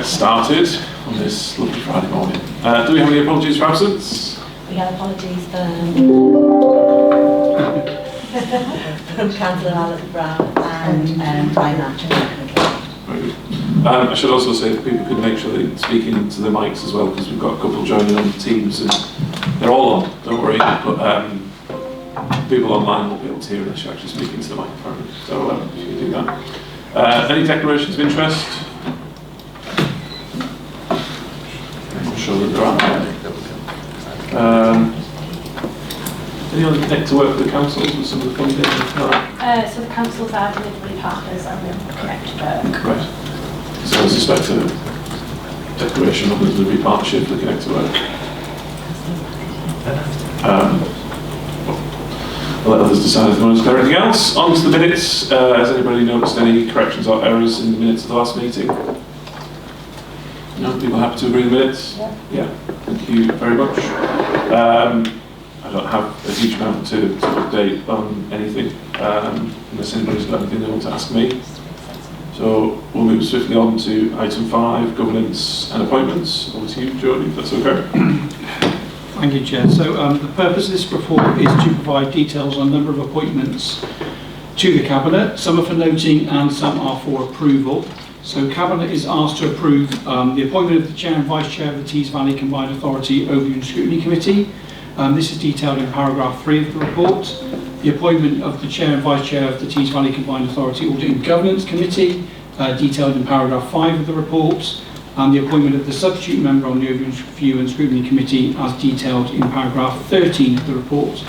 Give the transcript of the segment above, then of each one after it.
get started on this lovely Friday morning. Do we have any apologies for absence? We have apologies from Councillor Alec Brown and Finance. Very good. I should also say that people could make sure they speak into the mics as well, because we've got a couple joining on the Teams and they're all on, don't worry, but people online will be able to hear unless you actually speak into the microphone. So if you can do that. Any declarations of interest? I'm not sure that there are. Anyone connect to work with the councils with some of the funding? No. So the councils are delivery partners and we'll connect to work. Right. So I suspect a declaration of the delivery partnership for Connect to Work. I'll let others decide if they want to do anything else. On to the minutes. Has anybody noticed any corrections or errors in the minutes of the last meeting? No? People happy to agree with the minutes? Yeah. Thank you very much. I don't have a huge amount to update on anything, unless anybody's got anything they want to ask me. So we'll move swiftly on to item 5, governance and appointments. Over to you, Jodie, if that's okay. Thank you, Chair. So the purpose of this report is to provide details on a number of appointments to the Cabinet. Some are for noting and some are for approval. So Cabinet is asked to approve the appointment of the Chair and Vice Chair of the Tees Valley Combined Authority Overview and Scrutiny Committee. This is detailed in paragraph 3 of the report. The appointment of the Chair and Vice Chair of the Tees Valley Combined Authority Audit and Governance Committee, detailed in paragraph 5 of the report, and the appointment of the substitute member on the Overview and Scrutiny Committee as detailed in paragraph 13 of the report.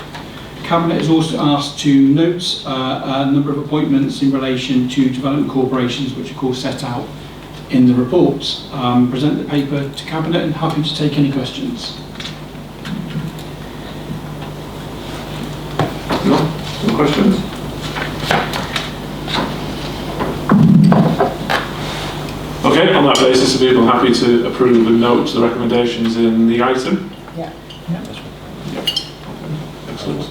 Cabinet is also asked to note a number of appointments in relation to development corporations, which are of course set out in the report. Present the paper to Cabinet and happy to take any questions. No questions? Okay, on that basis, are people happy to approve and note the recommendations in the item? Yeah. Yep. Okay. Excellent.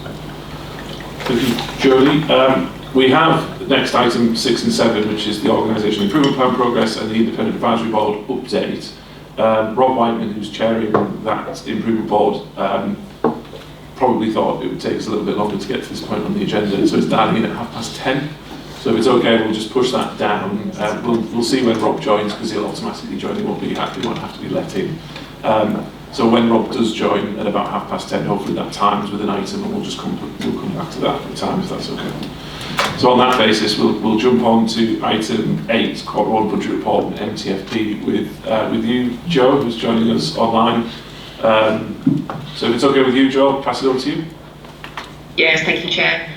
Thank you, Jodie. We have next item 6 and 7, which is the Organisation Improvement Plan Progress and the Independent Advisory Board update. Rob Whiteman, who's chairing that improvement board, probably thought it would take us a little bit longer to get to this point on the agenda, so it's dialing in at 10:30. So if it's okay, we'll just push that down. We'll see when Rob joins, because he'll automatically join. He won't have to be let in. So when Rob does join at about 10:30, hopefully that times with an item, and we'll come back to that at the time, if that's okay. So on that basis, we'll jump on to item 8, Quarter 1 Budget Report and MTFP with you, Joe, who's joining us online. So if it's okay with you, Joe, pass it over to you. Yes, thank you, Chair.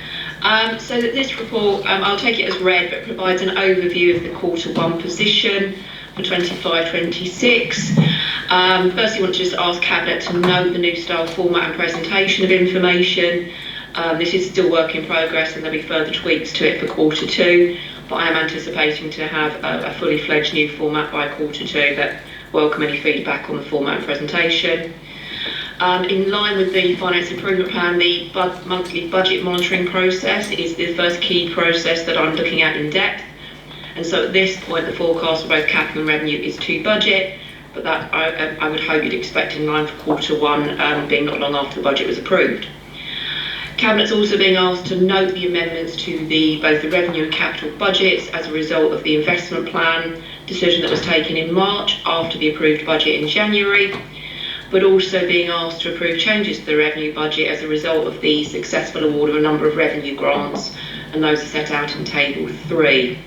So that this report, I'll take it as read, but provides an overview of the Quarter 1 position for 25-26. Firstly, I want to just ask Cabinet to note the new style format and presentation of information. This is still work in progress and there'll be further tweaks to it for Quarter 2, but I am anticipating to have a fully fledged new format by Quarter 2, but welcome any feedback on the format and presentation. In line with the Finance Improvement Plan, the monthly budget monitoring process is the first key process that I'm looking at in depth. And so at this point, the forecast for both capital and revenue is to budget, but that I would hope you'd expect in line for Quarter 1, being not long after the budget was approved. Cabinet's also being asked to note the amendments to both the revenue and capital budgets as a result of the investment plan decision that was taken in March after the approved budget in January, but also being asked to approve changes to the revenue budget as a result of the successful award of a number of revenue grants, and those are set out in Table 3.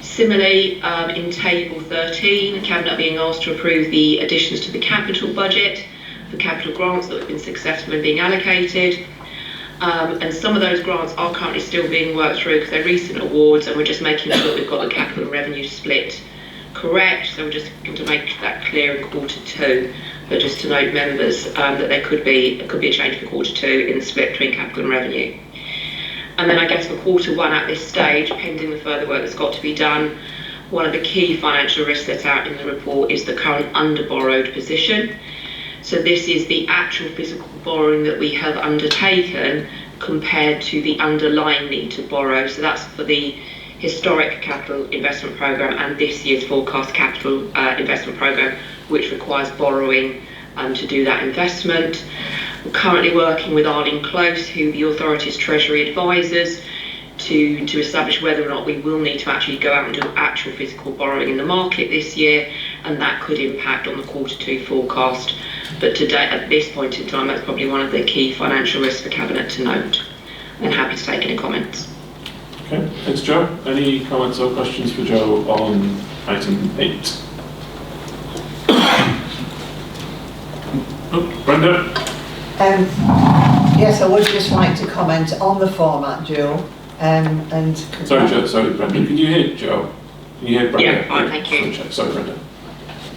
Similarly, in Table 13, Cabinet being asked to approve the additions to the capital budget for capital grants that have been successful in being allocated. And some of those grants are currently still being worked through because they're recent awards, and we're just making sure that we've got the capital and revenue split correct. So we're just going to make that clear in Quarter 2. But just to note, members, that there could be a change for Quarter 2 in the split between capital and revenue. And then I guess for Quarter 1 at this stage, pending the further work that's got to be done, one of the key financial risks set out in the report is the current under-borrowed position. So this is the actual physical borrowing that we have undertaken compared to the underlying need to borrow. So that's for the historic capital investment programme and this year's forecast capital investment programme, which requires borrowing to do that investment. We're currently working with Arlene Close, who the authority's Treasury advisors, to establish whether or not we will need to actually go out and do actual physical borrowing in the market this year, and that could impact on the Q2 forecast. But today, at this point in time, that's probably one of the key financial risks for Cabinet to note. I'm happy to take any comments. Okay, thanks Joe. Any comments or questions for Joe on item 8? Oh, Brenda? Yes, I would just like to comment on the format, Joe. Sorry, Joe. Sorry, Brenda. Can you hear Joe? Can you hear Brenda? Yeah, fine, thank you. Sorry, Brenda.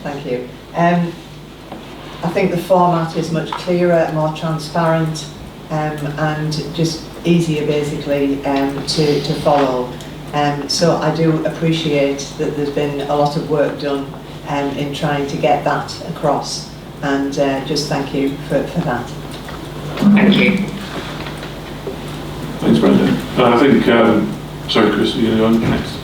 Thank you. I think the format is much clearer, more transparent, and just easier basically to follow. So I do appreciate that there's been a lot of work done in trying to get that across, and just thank you for that. Thank you. Thanks, Brenda. I think, sorry, Chris, are you going to go on next?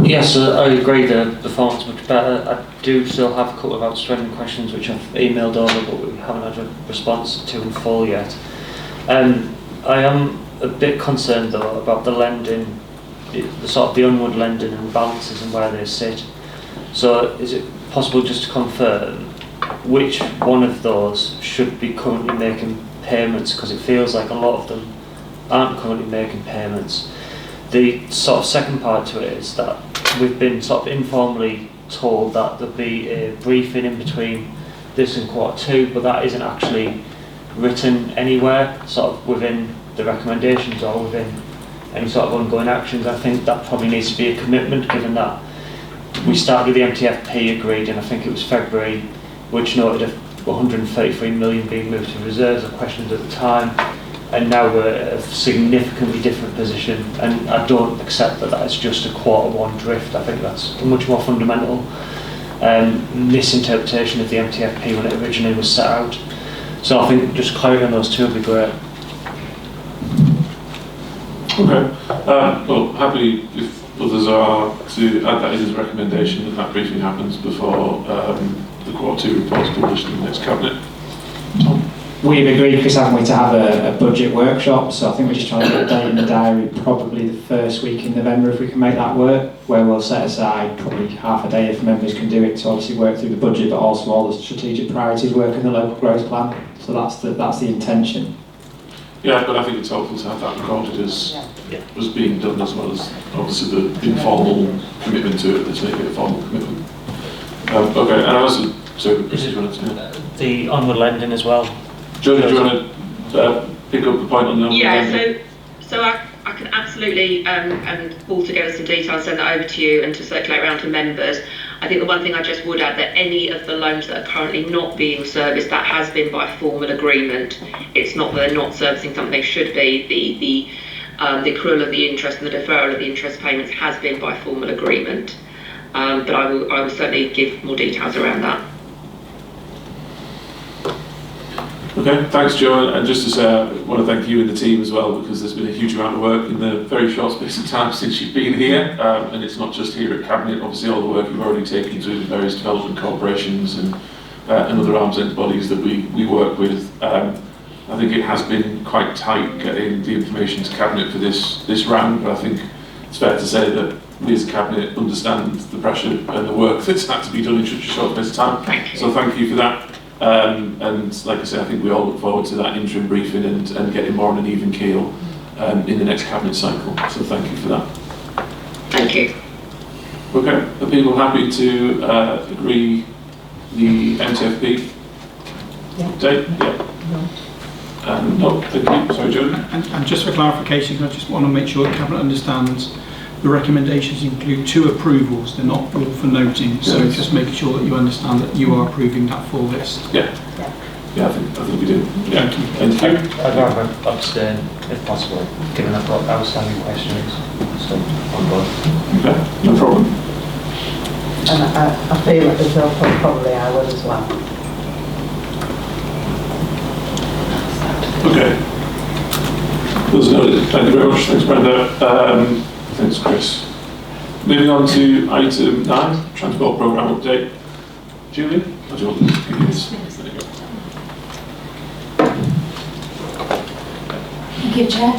Yes, I agree the format's much better. I do still have a couple of outstanding questions which I've emailed over, but we haven't had a response to in full yet. I am a bit concerned though about the lending, the sort of the onward lending and balances and where they sit. So is it possible just to confirm which one of those should be currently making payments, because it feels like a lot of them aren't currently making payments. The sort of second part to it is that we've been sort of informally told that there'll be a briefing in between this and Q2, but that isn't actually written anywhere sort of within the recommendations or within any sort of ongoing actions. I think that probably needs to be a commitment, given that we started with the MTFP agreed in, I think it was February, which noted of 133 million being moved to reserves or questions at the time, and now we're at a significantly different position, and I don't accept that that's just a Q1 drift. I think that's a much more fundamental misinterpretation of the MTFP when it originally was set out. So I think just clarity on those two would be great. Okay. Well, happy if others are to add that in as a recommendation that briefing happens before the Q2 reports published in the next Cabinet. Tom? We've agreed, Chris, haven't we, to have a budget workshop, so I think we're just trying to get a date in the diary, probably the first week in November if we can make that work, where we'll set aside probably half a day if members can do it to obviously work through the budget, but also all the strategic priorities work in the local growth plan. So that's the intention. Yeah, but I think it's helpful to have that recorded as being done, as well as obviously the informal commitment to it. Let's make it a formal commitment. Okay, and I also, so Chris, do you want to The onward lending as well. Joe, do you want to pick up the point on the onward lending? Yeah, so I can absolutely and pull together some details, send that over to you and to circulate around to members. I think the one thing I just would add, that any of the loans that are currently not being serviced, that has been by formal agreement. It's not that they're not servicing something they should be. The accrual of the interest and the deferral of the interest payments has been by formal agreement. But I will certainly give more details around that. Okay, thanks Joe, and just to say I want to thank you and the team as well, because there's been a huge amount of work in the very short space of time since you've been here, and it's not just here at Cabinet. Obviously all the work you've already taken to the various development corporations and other arm's length bodies that we work with. I think it has been quite tight getting the information to Cabinet for this round, but I think it's fair to say that we as a Cabinet understand the pressure and the work that's had to be done in such a short space of time. So thank you for that. And like I say, I think we all look forward to that interim briefing and getting more on an even keel in the next Cabinet cycle. So thank you for that. Thank you. Okay, are people happy to agree the MTFP date? Yeah. No, thank you. Sorry, Joe. And just for clarification, I just want to make sure the Cabinet understands the recommendations include 2 approvals, they're not all for noting, so yes. just making sure that you understand that you are approving that full list. Yeah, I think we do. Yeah. Thank you. I'd rather abstain if possible, given I've got outstanding questions still ongoing. Okay, no problem. And I feel as though probably I would as well. Okay. Those noted. Thank you very much. Thanks, Brenda. Thanks, Chris. Moving on to item 9, transport programme update. Julie, what do you want to give you this? There you go. Thank you, Chair.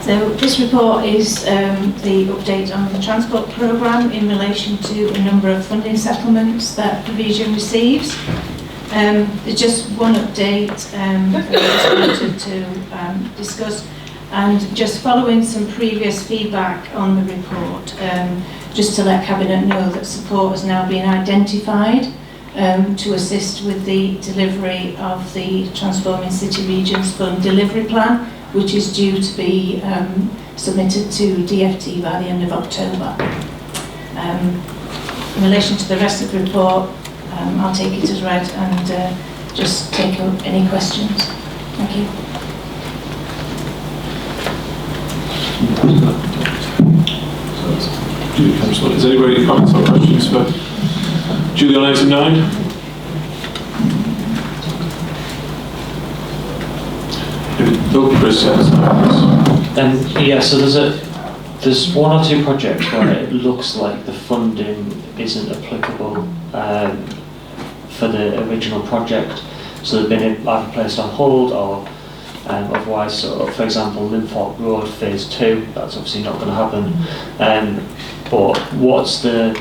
So this report is the update on the transport programme in relation to a number of funding settlements that the region receives. There's just one update that I just wanted to discuss, and just following some previous feedback on the report, just to let Cabinet know that support has now been identified to assist with the delivery of the Transforming City Regions Fund delivery plan, which is due to be submitted to DFT by the end of October. In relation to the rest of the report, I'll take it as read and just take up any questions. Thank you. Julie, Councillor, is anybody any comments or questions for Julie on item 9? Chris, Yeah, so there's one or two projects where it looks like the funding isn't applicable for the original project, so they've been either placed on hold or otherwise. So, for example, Linthorpe Road Phase 2, that's obviously not going to happen. But what's the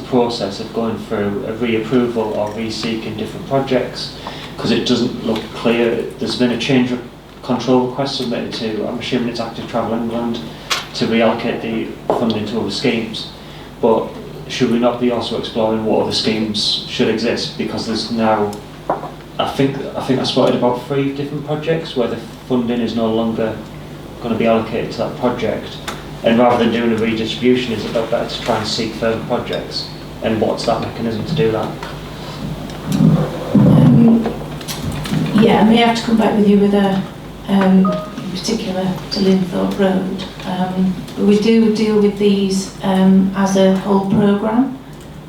process of going through a reapproval or re-seeking different projects? Because it doesn't look clear. There's been a change of control request submitted to, I'm assuming it's Active Travel England, to reallocate the funding to other schemes. But should we not be also exploring what other schemes should exist? Because there's now, I think I spotted about 3 different projects where the funding is no longer going to be allocated to that project. And rather than doing a redistribution, is it better to try and seek further projects? And what's that mechanism to do that? Yeah, I may have to come back with you with a in particular to Linthorpe Road. But we do deal with these as a whole programme.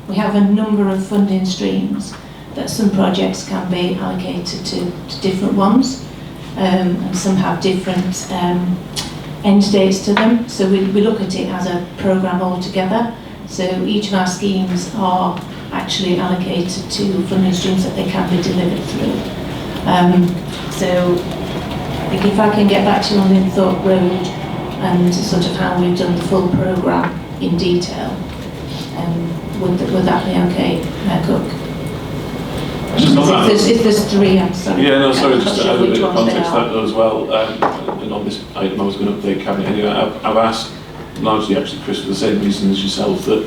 We have a number of funding streams that some projects can be allocated to different ones, and some have different end dates to them. So we look at it as a programme altogether. So each of our schemes are actually allocated to funding streams that they can be delivered through. So if I can get back to you on Linthorpe Road and sort of how we've done the full programme in detail, would that be okay, Cook? If there's 3, I'm sorry. Yeah, no, sorry, just to add a bit of ones they context to that as well. And on this item I was going to update Cabinet anyway. I've asked, largely actually Chris, for the same reason as yourself, that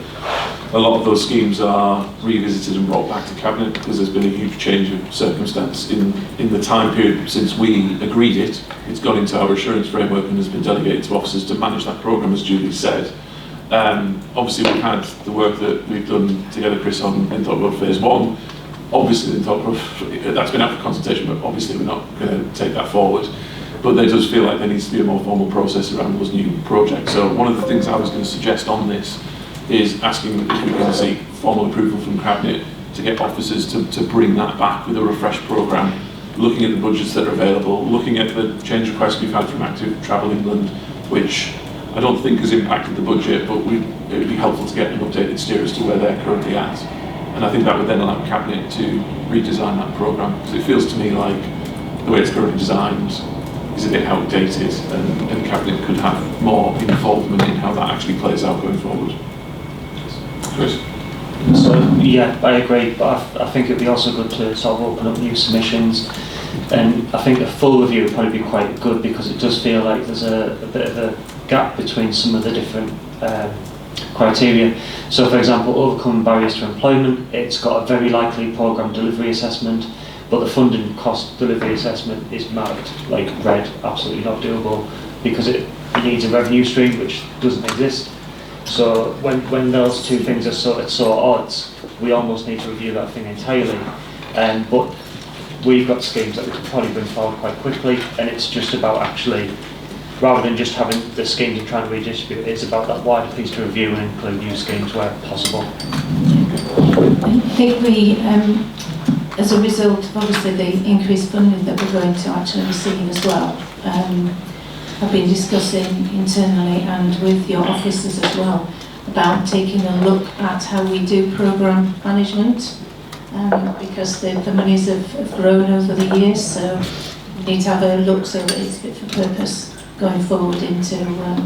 a lot of those schemes are revisited and brought back to Cabinet because there's been a huge change of circumstance in the time period since we agreed it. It's gone into our assurance framework and has been delegated to officers to manage that programme, as Julie said. Obviously we've had the work that we've done together, Chris, on Linthorpe Road Phase 1. Obviously Linthorpe Road, that's been out for consultation, but obviously we're not going to take that forward. But there does feel like there needs to be a more formal process around those new projects. So one of the things I was going to suggest on this is asking if we can seek formal approval from Cabinet to get officers to bring that back with a refreshed programme, looking at the budgets that are available, looking at the change requests we've had from Active Travel England, which I don't think has impacted the budget, but it would be helpful to get an updated steer as to where they're currently at. And I think that would then allow Cabinet to redesign that programme, because it feels to me like the way it's currently designed is a bit outdated, and Cabinet could have more involvement in how that actually plays out going forward. Chris? So yeah, I agree, but I think it'd be also good to sort of open up new submissions, and I think a full review would probably be quite good, because it does feel like there's a bit of a gap between some of the different criteria. So for example, overcoming barriers to employment, it's got a very likely programme delivery assessment, but the funding cost delivery assessment is marked like red, absolutely not doable, because it needs a revenue stream which doesn't exist. So when those two things are sort of at odds, we almost need to review that thing entirely. But we've got schemes that we could probably bring forward quite quickly, and it's just about actually, rather than just having the schemes and trying to redistribute, it's about that wider piece to review and include new schemes where possible. I think we, as a result of obviously the increased funding that we're going to actually receive as well, I've been discussing internally and with your officers as well about taking a look at how we do programme management, because the monies have grown over the years, so we need to have a look so that it's fit for purpose going forward into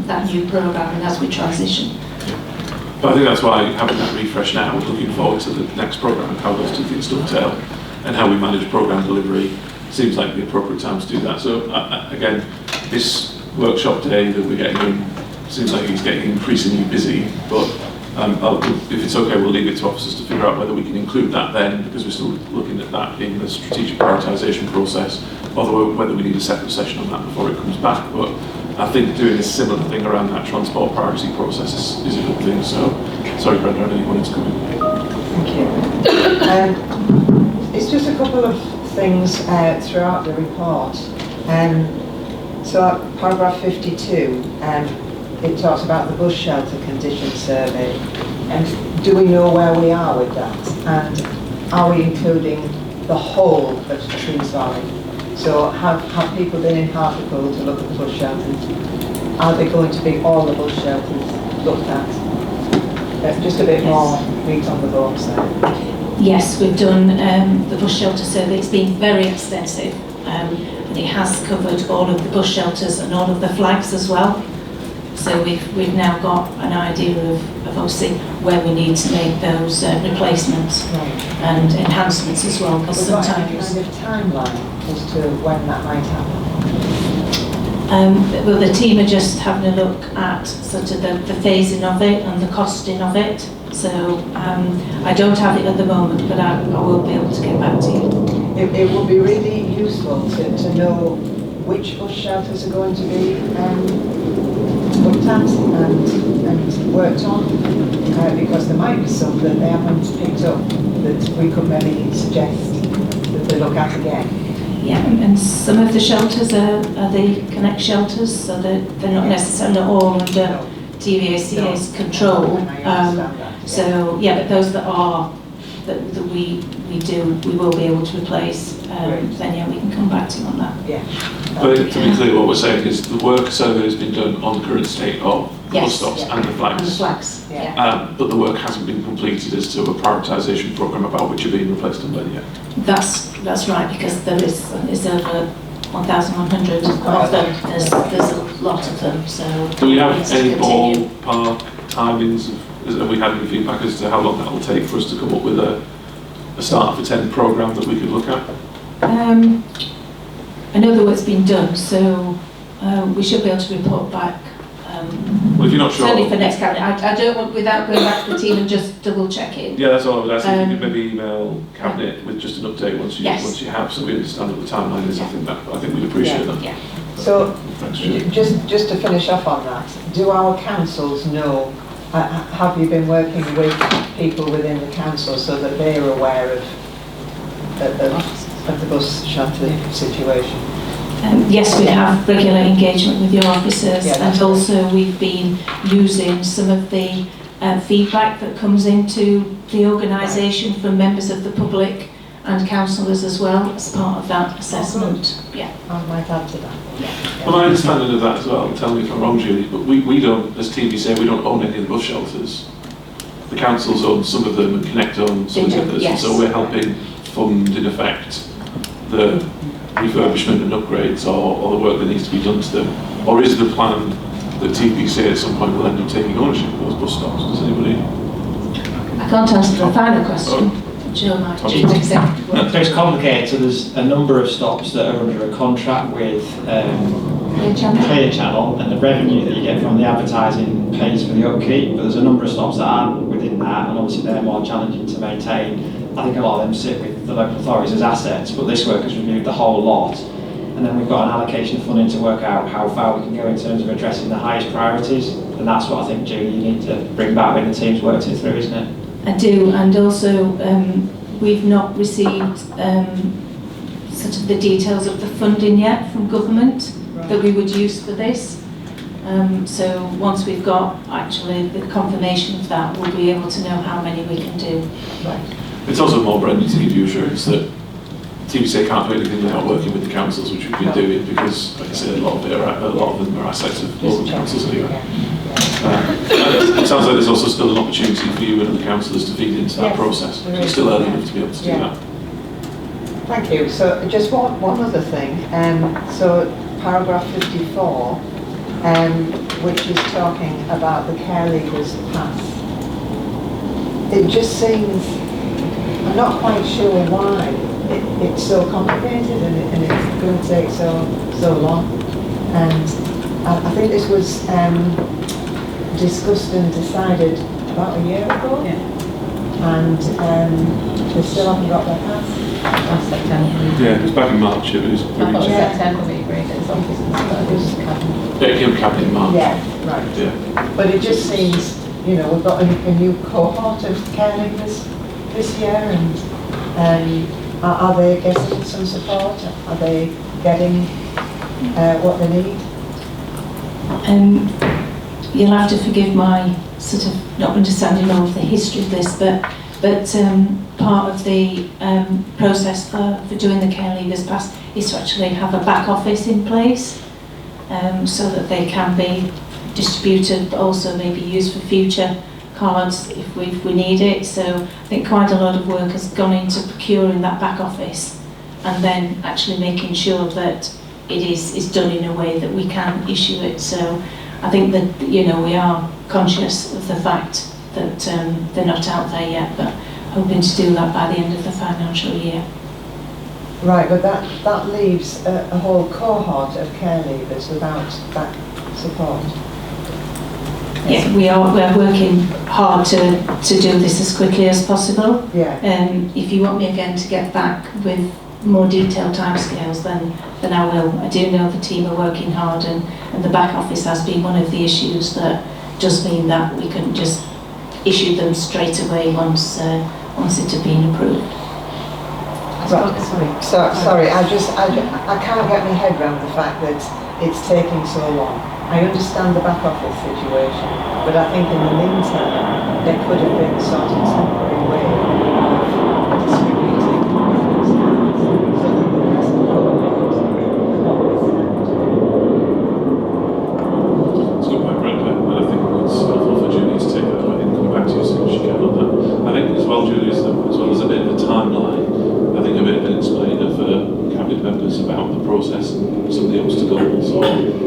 that new programme and as we transition. But I think that's why having that refresh now, we're looking forward to the next programme and how those two things dovetail and how we manage programme delivery seems like the appropriate time to do that. So again, this workshop day that we're getting in seems like it's getting increasingly busy, but if it's okay, we'll leave it to officers to figure out whether we can include that then, because we're still looking at that in the strategic prioritisation process, or whether we need a separate session on that before it comes back. But I think doing a similar thing around that transport priority process is a good thing. So, sorry Brenda, I know you wanted to come in. Thank you. It's just a couple of things throughout the report. So paragraph 52, it talks about the bus shelter condition survey. And do we know where we are with that? And are we including the whole of Tees? So have people been in Hartlepool to look at the bus shelters? Are they going to be all the bus shelters looked at? Just a bit more meat on the bones there. Yes, we've done the bus shelter survey. It's been very extensive, and it has covered all of the bus shelters and all of the flags as well. So we've now got an idea of obviously where we need to make those replacements and enhancements as well. Because sometimes kind of timeline as to when that might happen. Well, the team are just having a look at sort of the phasing of it and the costing of it. So I don't have it at the moment, but I will be able to get back to you. It would be really useful to know which bus shelters are going to be looked at and worked on, because there might be some that they haven't picked up that we could maybe suggest that they look at again. Yeah, and some of the shelters are the Connect shelters, so they're not necessarily all under TVCA's control. So yeah, but those that are that we will be able to replace. Then yeah, we can come back to you on that. Yeah. But to be clear, what we're saying is the work survey has been done on the current state of bus stops and the flags. And the flags, yeah. But the work hasn't been completed as to a prioritisation programme about which are being replaced and when yet. That's right, because there is over 1,100 of them. There's a lot of them. So do we have any ballpark timings? Have we had any feedback as to how long that will take for us to come up with a start for 10 programme that we could look at? I know the work's been done, so we should be able to report back. Well, if you're not sure, certainly for next cabinet. I don't want, without going back to the team and just double checking. Yeah, that's all I would ask. If you could maybe email cabinet with just an update once you have, so we understand what the timeline is. I think we'd appreciate that. Yeah. So thanks, just to finish off on that, do our councils know? Have you been working with people within the council so that they are aware of the bus shelter situation? Yes, we have regular engagement with your officers, and also we've been using some of the feedback that comes into the organisation from members of the public and councillors as well as part of that assessment. Yeah, I might add to that. Well, my understanding of that as well, tell me if I'm wrong, Julie, but we don't, as TVCA, we don't own any of the bus shelters. The councils own some of them and Connect owns some of the others, and so we're helping fund, in effect, the refurbishment and upgrades or the work that needs to be done to them. Or is the plan that TVCA at some point will end up taking ownership of those bus stops? Does anybody? I can't answer the final question. Jill might. It's complicated, so there's a number of stops that are under a contract with Clear Channel, and the revenue that you get from the advertising pays for the upkeep, but there's a number of stops that aren't within that, and obviously they're more challenging to maintain. I think a lot of them sit with the local authorities as assets, but this work has reviewed the whole lot, and then we've got an allocation of funding to work out how far we can go in terms of addressing the highest priorities, and that's what I think, Julie, you need to bring back when the team's worked it through, isn't it? I do, and also we've not received sort of the details of the funding yet from government that we would use for this. So once we've got actually the confirmation of that, we'll be able to know how many we can do. It's also more, Brendan, to give you assurance that TVCA can't do anything without working with the councils, which we've been doing, because, like I said, a lot of them are assets of local councils anyway. It sounds like there's also still an opportunity for you and the councillors to feed into that process. It's still early enough to be able to do that. Thank you. So just one other thing. So paragraph 54, which is talking about the care leavers pass. It just seems, I'm not quite sure why it's so complicated and it's going to take so long. And I think this was discussed and decided about a year ago. Yeah. And they still haven't got their pass. Last September. Yeah, it was back in March. It was I thought it was Yeah. September we agreed, it's obviously not, it was cabinet. it came cabinet in March. Yeah, right. Yeah. But it just seems, you know, we've got a new cohort of care leavers this year, and are they getting some support? Are they getting what they need? You'll have to forgive my sort of not understanding all of the history of this, but part of the process for doing the care leavers pass is to actually have a back office in place, so that they can be distributed, but also maybe used for future cards if we need it. So I think quite a lot of work has gone into procuring that back office and then actually making sure that it is done in a way that we can issue it. So I think that, you know, we are conscious of the fact that they're not out there yet, but hoping to do that by the end of the financial year. Right, but that leaves a whole cohort of care leavers without that support. Yeah, we're working hard to do this as quickly as possible. Yeah. If you want me again to get back with more detailed timescales, then I will. I do know the team are working hard, and the back office has been one of the issues that does mean that we couldn't just issue them straight away once it had been approved. Right. Sorry, I can't get my head around the fact that it's taking so long. I understand the back office situation, but I think in the meantime there could have been sort of temporary way of distributing things so that the rest of the world not It's a good point, Brenda, and I think it's helpful for Julie to take that away and come back to you as soon as she can on that. I think as well, Julie, as well as a bit of a timeline, I think a bit of an explainer for cabinet members about the process and some of the obstacles or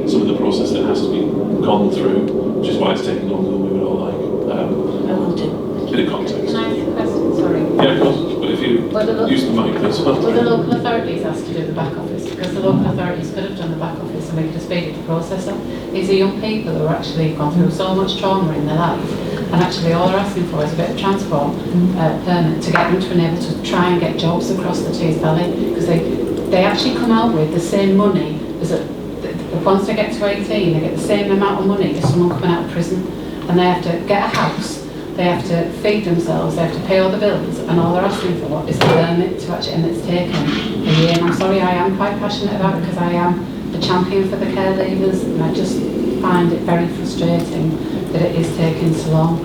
some of the process that has to be gone through, which is why it's taking longer than we would all like. I will do. In a context. Can I ask a question? Sorry. Yeah, of course, but if you use the mic, that's fine. Will the local authorities ask to do the back office? Because the local authorities could have done the back office and we could have speeded the process up. These are young people who are actually gone through so much trauma in their life, and actually all they're asking for is a bit of transport permit to get them to enable to try and get jobs across the Tees Valley, because they actually come out with the same money as once they get to 18, they get the same amount of money as someone coming out of prison, and they have to get a house, they have to feed themselves, they have to pay all the bills, and all they're asking for is a permit to actually, and it's taken a year. And I'm sorry, I am quite passionate about it because I am the champion for the care leavers, and I just find it very frustrating that it is taking so long.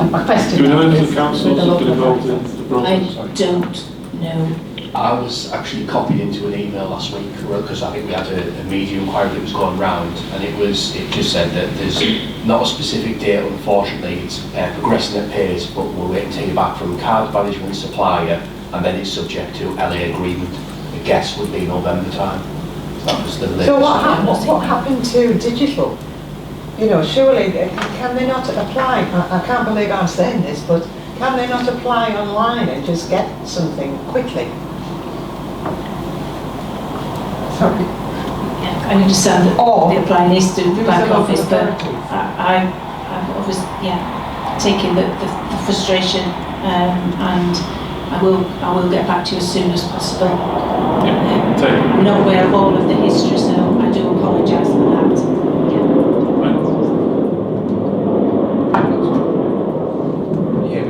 And my question Do we know any of is, the councils with the have been local involved in authorities. the I process? don't know. I was actually copied into an email last week because I think we had a media inquiry that was going round, and it just said that there's not a specific date, unfortunately. It's progressing at pace, but we're waiting to hear back from card management supplier, and then it's subject to LA agreement. The guess would be November time. That was the latest. So what happened to digital? You know, surely can they not apply? I can't believe I'm saying this, but can they not apply online and just get something quickly? Sorry. Yeah, I understand that Or the apply needs to use the back the local office, but authorities. I'm obviously taking the frustration, and I will get back to you as soon as possible. Yeah, take it. I'm not aware of all of the history, so I do apologise for that. Yeah,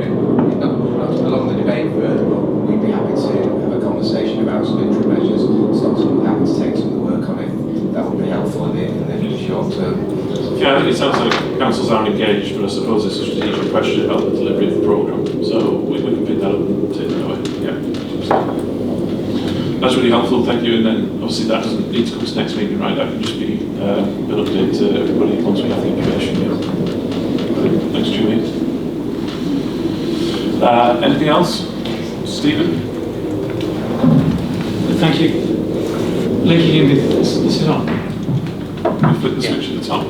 not along the debate further, but we'd be happy to have a conversation about some interim measures. Stockton happy to take some of the work on it. That would be helpful in the short term. Yeah, I think it sounds like councils aren't engaged, but I suppose it's a strategic question about the delivery of the programme. So we can pick that up and take that away. Yeah. So that's really helpful, thank you. And then obviously that doesn't need to come to next meeting, right? That can just be an update to everybody once we have the information. Yeah. Thanks, Julie. Anything else? Stephen? Thank you. Linking in with this is on. We flick the switch at the top.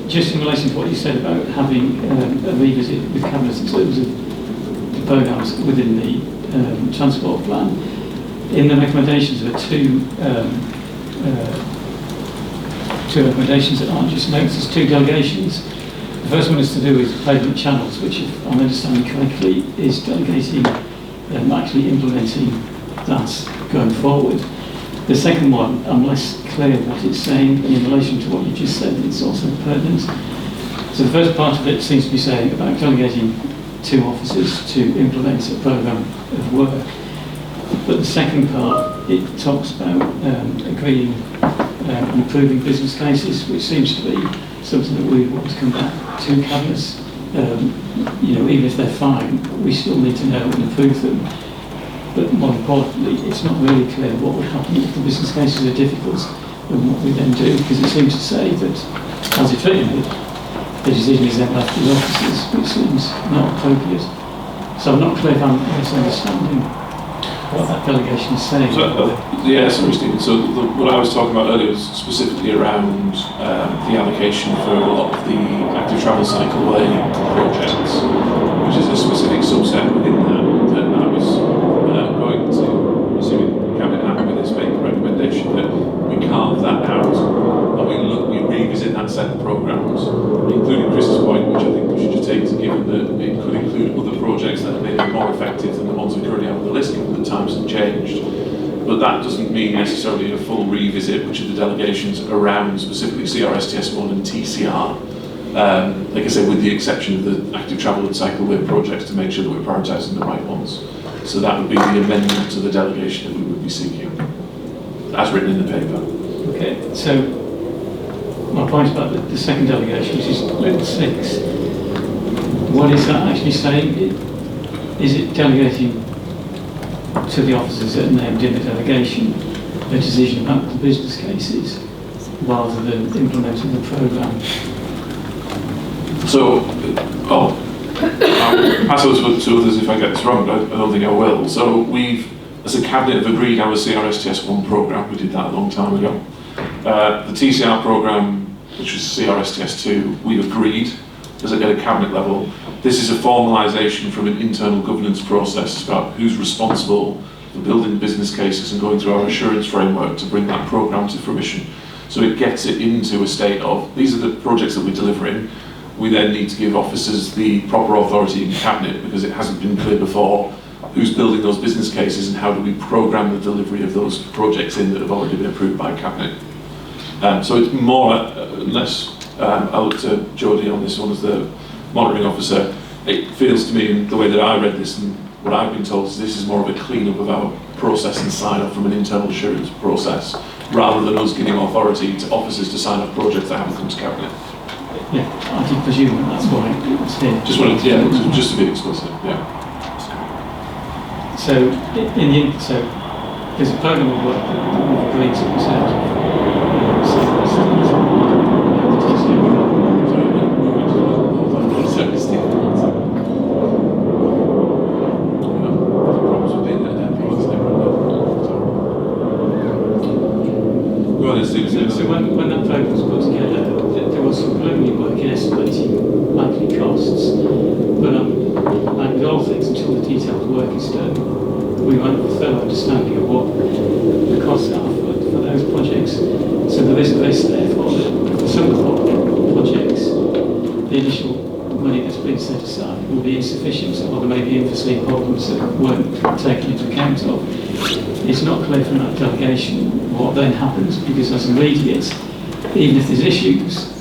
Just in relation to what you said about having a revisit with Cabinet in terms of the programmes within the transport plan, in the recommendations there are two recommendations that aren't just notes, there's two delegations. The first one is to do with pavement channels, which, if I'm understanding correctly, is delegating actually implementing that going forward. The second one, I'm less clear what it's saying in relation to what you just said. It's also pertinent. So the first part of it seems to be saying about delegating 2 officers to implement a programme of work. But the second part, it talks about agreeing and approving business cases, which seems to be something that we want to come back to Cabinet. Even if they're fine, we still need to know and approve them. But more importantly, it's not really clear what would happen if the business cases are difficult and what we then do, because it seems to say that, as it's written, the decision is then left to the officers, which seems not appropriate. So I'm not clear if I'm misunderstanding what that delegation is saying. Sorry, Stephen. So what I was talking about earlier was specifically around the allocation for a lot of the active travel cycleway projects, which is a specific subset within that I was going to, assuming Cabinet happy with this, make a recommendation that we carve that out and we revisit that set of programmes, including Chris's point, which I think we should just take as a given that it could include other projects that may be more effective than the ones we currently have on the list, given that times have changed. But that doesn't mean necessarily a full revisit, which are the delegations around specifically CRSTS1 and TCR. Like I said, with the exception of the active travel and cycleway projects, to make sure that we're prioritising the right ones. So that would be the amendment to the delegation that we would be seeking, as written in the paper. Okay, so my point about the second delegation, which is Note 6, what is that actually saying? Is it delegating to the officers that are named in the delegation a decision about the business cases rather than implementing the programme? So, I'll pass those to others if I get this wrong, but I don't think I will. So we've, as a Cabinet, have agreed our CRSTS1 programme. We did that a long time ago. The TCR programme, which was CRSTS2, we've agreed as at a Cabinet level. This is a formalisation from an internal governance process about who's responsible for building business cases and going through our assurance framework to bring that programme to fruition. So it gets it into a state of, these are the projects that we're delivering. We then need to give officers the proper authority in Cabinet, because it hasn't been clear before who's building those business cases and how do we programme the delivery of those projects in that have already been approved by Cabinet. So it's more, less, I'll look to Jodie on this one as the monitoring officer. It feels to me, in the way that I read this and what I've been told, is this is more of a clean-up of our process and sign-off from an internal assurance process, rather than us giving authority to officers to sign off projects that haven't come to Cabinet. Yeah, I did presume that's why it was here. Just wanted, just to be explicit, yeah. So, so there's a programme of work that we've agreed to in terms of So when that programme was put together, there was some preliminary work in estimating likely costs, but like with all things, until the detailed work is done, we won't have a thorough understanding of what the costs are for those projects. So there is a risk, therefore, that for some projects, the initial money that's been set aside will be insufficient, or there may be unforeseen problems that weren't taken into account of. It's not clear from that delegation what then happens, because as immediate, even if there's issues,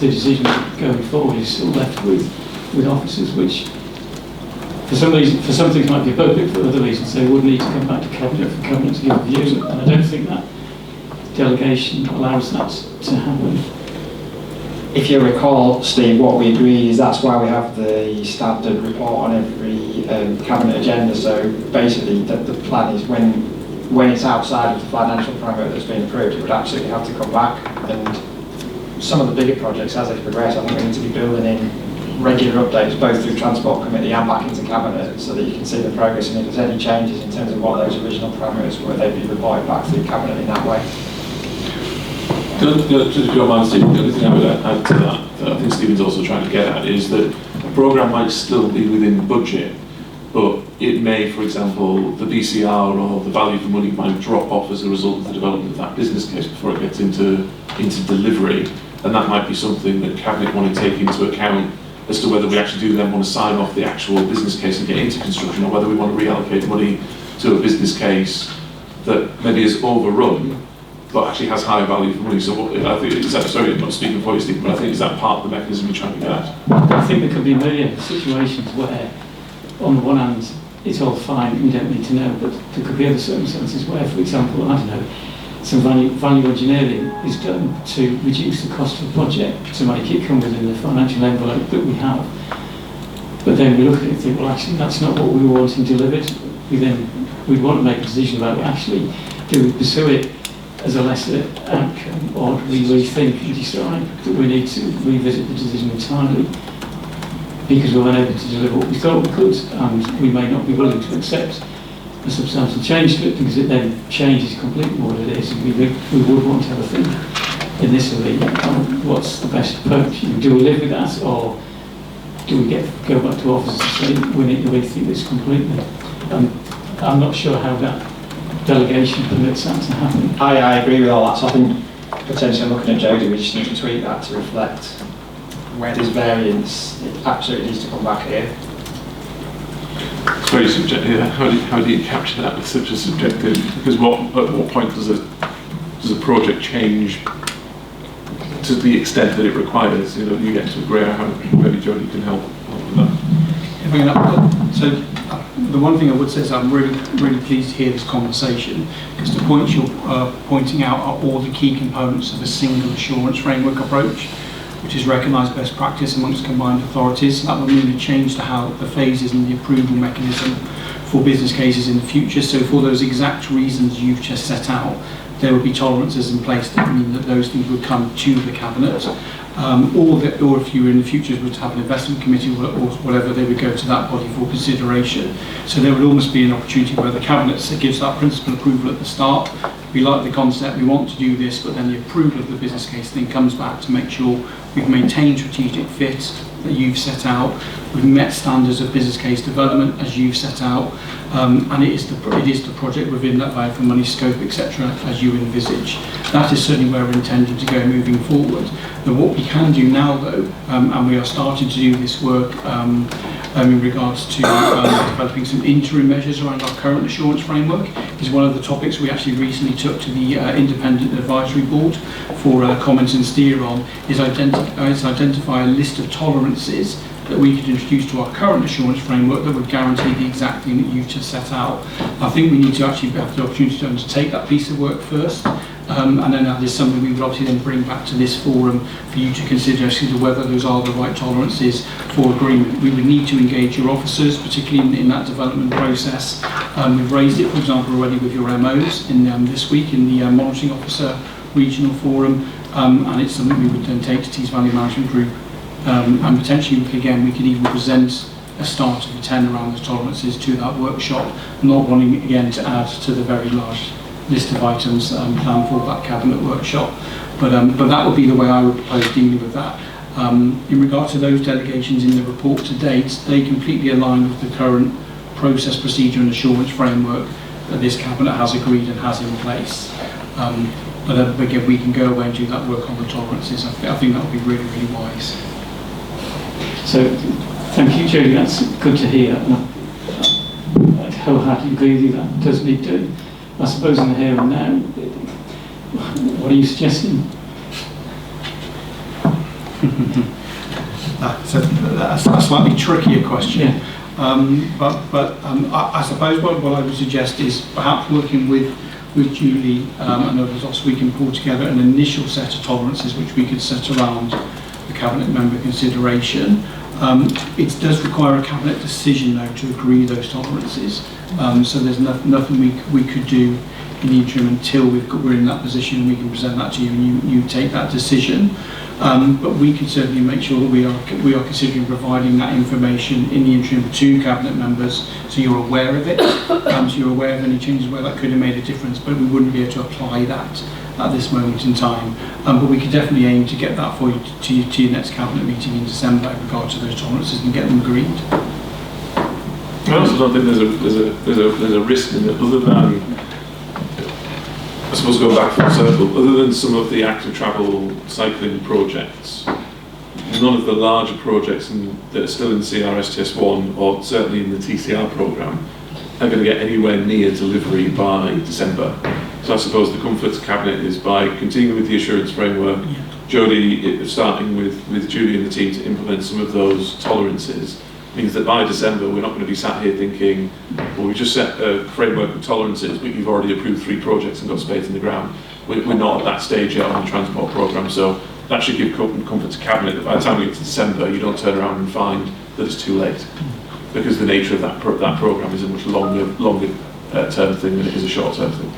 the decision going forward is still left with officers, which for some reason, for some things might be appropriate, for other reasons they would need to come back to Cabinet for Cabinet to give a view, and I don't think that delegation allows that to happen. if you recall, Steve, what we agreed is that's why we have the standard report on every cabinet agenda. So basically, the plan is when it's outside of the financial parameter that's been approved, it would absolutely have to come back. And some of the bigger projects, as they progress, I think we need to be building in regular updates, both through Transport Committee and back into Cabinet, so that you can see the progress, and if there's any changes in terms of what those original parameters were, they'd be reported back through Cabinet in that way. Just if you don't mind, Stephen, the only thing I would add to that I think Stephen's also trying to get at, is that a programme might still be within budget, but it may, for example, the BCR or the value for money might drop off as a result of the development of that business case before it gets into delivery, and that might be something that Cabinet want to take into account as to whether we actually do then want to sign off the actual business case and get into construction, or whether we want to reallocate money to a business case that maybe is overrun but actually has higher value for money. So what, I think, is that, sorry, I'm not speaking for you, Stephen, but I think is that part of the mechanism you're trying to get at? I think there could be a million situations where, on the one hand, it's all fine, we don't need to know, but there could be other circumstances where, for example, I don't know, some value engineering is done to reduce the cost of the project to make it come within the financial envelope that we have. But then we look at it and think, well, actually, that's not what we were wanting delivered. We'd want to make a decision about, actually, do we pursue it as a lesser outcome, or do we rethink and decide that we need to revisit the decision entirely because we weren't able to deliver what we thought we could, and we may not be willing to accept a substantial change to it because it then changes completely what it is, and we would want to have a think initially what's the best approach. Do we live with that, or do we go back to office and say we need to rethink this completely? I'm not sure how that delegation permits that to happen. I agree with all that, so I think potentially looking at Jodie, we just need to tweak that to reflect where there's variance, it absolutely needs to come back here. It's very subjective. Yeah. How do you capture that with such a subjective? Because at what point does a project change to the extent that it requires? You know, you get to a grey area. Maybe Jodie can help with that. So the one thing I would say is I'm really pleased to hear this conversation, because the points you're pointing out are all the key components of a single assurance framework approach, which is recognised best practice amongst combined authorities. That will mean a change to how the phases and the approval mechanism for business cases in the future. So for those exact reasons you've just set out, there would be tolerances in place that mean that those things would come to the Cabinet. Or if you were in the future would have an investment committee or whatever, they would go to that body for consideration. So there would almost be an opportunity where the Cabinet gives that principal approval at the start. We like the concept, we want to do this, but then the approval of the business case thing comes back to make sure we've maintained strategic fit that you've set out, we've met standards of business case development as you've set out, and it is the project within that value for money scope, etc., as you envisage. That is certainly where we're intending to go moving forward. Now, what we can do now, though, and we are starting to do this work in regards to developing some interim measures around our current assurance framework, is one of the topics we actually recently took to the Independent Advisory Board for comment and steer on, is identify a list of tolerances that we could introduce to our current assurance framework that would guarantee the exact thing that you've just set out. I think we need to actually have the opportunity to undertake that piece of work first, and then that is something we would obviously then bring back to this forum for you to consider as to whether those are the right tolerances for agreement. We would need to engage your officers, particularly in that development process. We've raised it, for example, already with your MOs in this week in the Monitoring Officer Regional Forum, and it's something we would then take to Tees Valley Management Group. And potentially, again, we could even present a start of a 10 around the tolerances to that workshop, not wanting, again, to add to the very large list of items planned for that Cabinet workshop. But that would be the way I would propose dealing with that. In regard to those delegations in the report to date, they completely align with the current process, procedure and assurance framework that this Cabinet has agreed and has in place. But again, we can go away and do that work on the tolerances. I think that would be really, really wise. So, thank you, Jodie. That's good to hear. I wholeheartedly agree with you. That does need doing. I suppose in the here and now, what are you suggesting? That's a slightly trickier question. Yeah. But I suppose what I would suggest is perhaps working with Julie and others else, we can pull together an initial set of tolerances which we could set around for Cabinet member consideration. It does require a Cabinet decision though to agree those tolerances, so there's nothing we could do in the interim until we're in that position. We can present that to you and you take that decision. But we can certainly make sure that we are considering providing that information in the interim to Cabinet members, so you're aware of it, so you're aware of any changes where that could have made a difference, but we wouldn't be able to apply that at this moment in time. But we could definitely aim to get that for you to your next Cabinet meeting in December in regard to those tolerances and get them agreed. I also don't think there's a risk in it, other than, I suppose, go back full circle, other than some of the active travel cycling projects, none of the larger projects that are still in CRSTS1 or certainly in the TCR programme are going to get anywhere near delivery by December. So I suppose the comfort to Cabinet is by continuing with the assurance framework, Jodie starting with Julie and the team to implement some of those tolerances, means that by December we're not going to be sat here thinking, well, we just set a framework of tolerances, but you've already approved 3 projects and got spades in the ground. We're not at that stage yet on the transport programme, so that should give comfort to Cabinet that by the time we get to December you don't turn around and find that it's too late, because the nature of that programme is a much longer term thing than it is a short term thing.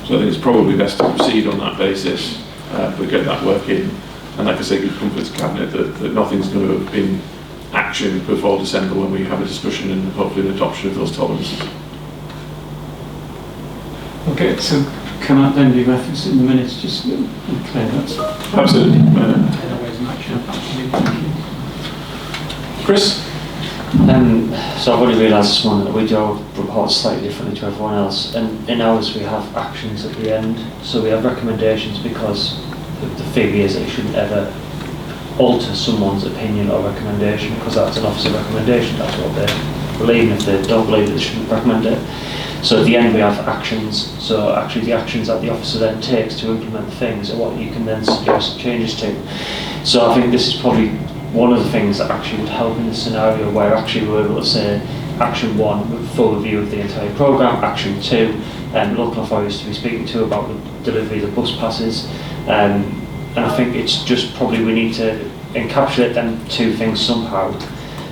So I think it's probably best to proceed on that basis, but get that work in. And like I say, give comfort to Cabinet that nothing's going to have been actioned before December when we have a discussion and hopefully an adoption of those tolerances. Okay, so can that then be referenced in the minutes, just to clear that? Absolutely. Otherwise, an action. Absolutely. Thank you. Chris? So I've already realised this morning that we do our reports slightly differently to everyone else, and in ours we have actions at the end, so we have recommendations because the theory is that you shouldn't ever alter someone's opinion or recommendation, because that's an officer recommendation, that's what they believe, and if they don't believe it, they shouldn't recommend it. So at the end we have actions, so actually the actions that the officer then takes to implement the things are what you can then suggest changes to. So I think this is probably one of the things that actually would help in the scenario where actually we're able to say action 1 with full review of the entire programme, action 2 local authorities to be speaking to about the delivery of the bus passes, and I think it's just probably we need to encapsulate them 2 things somehow,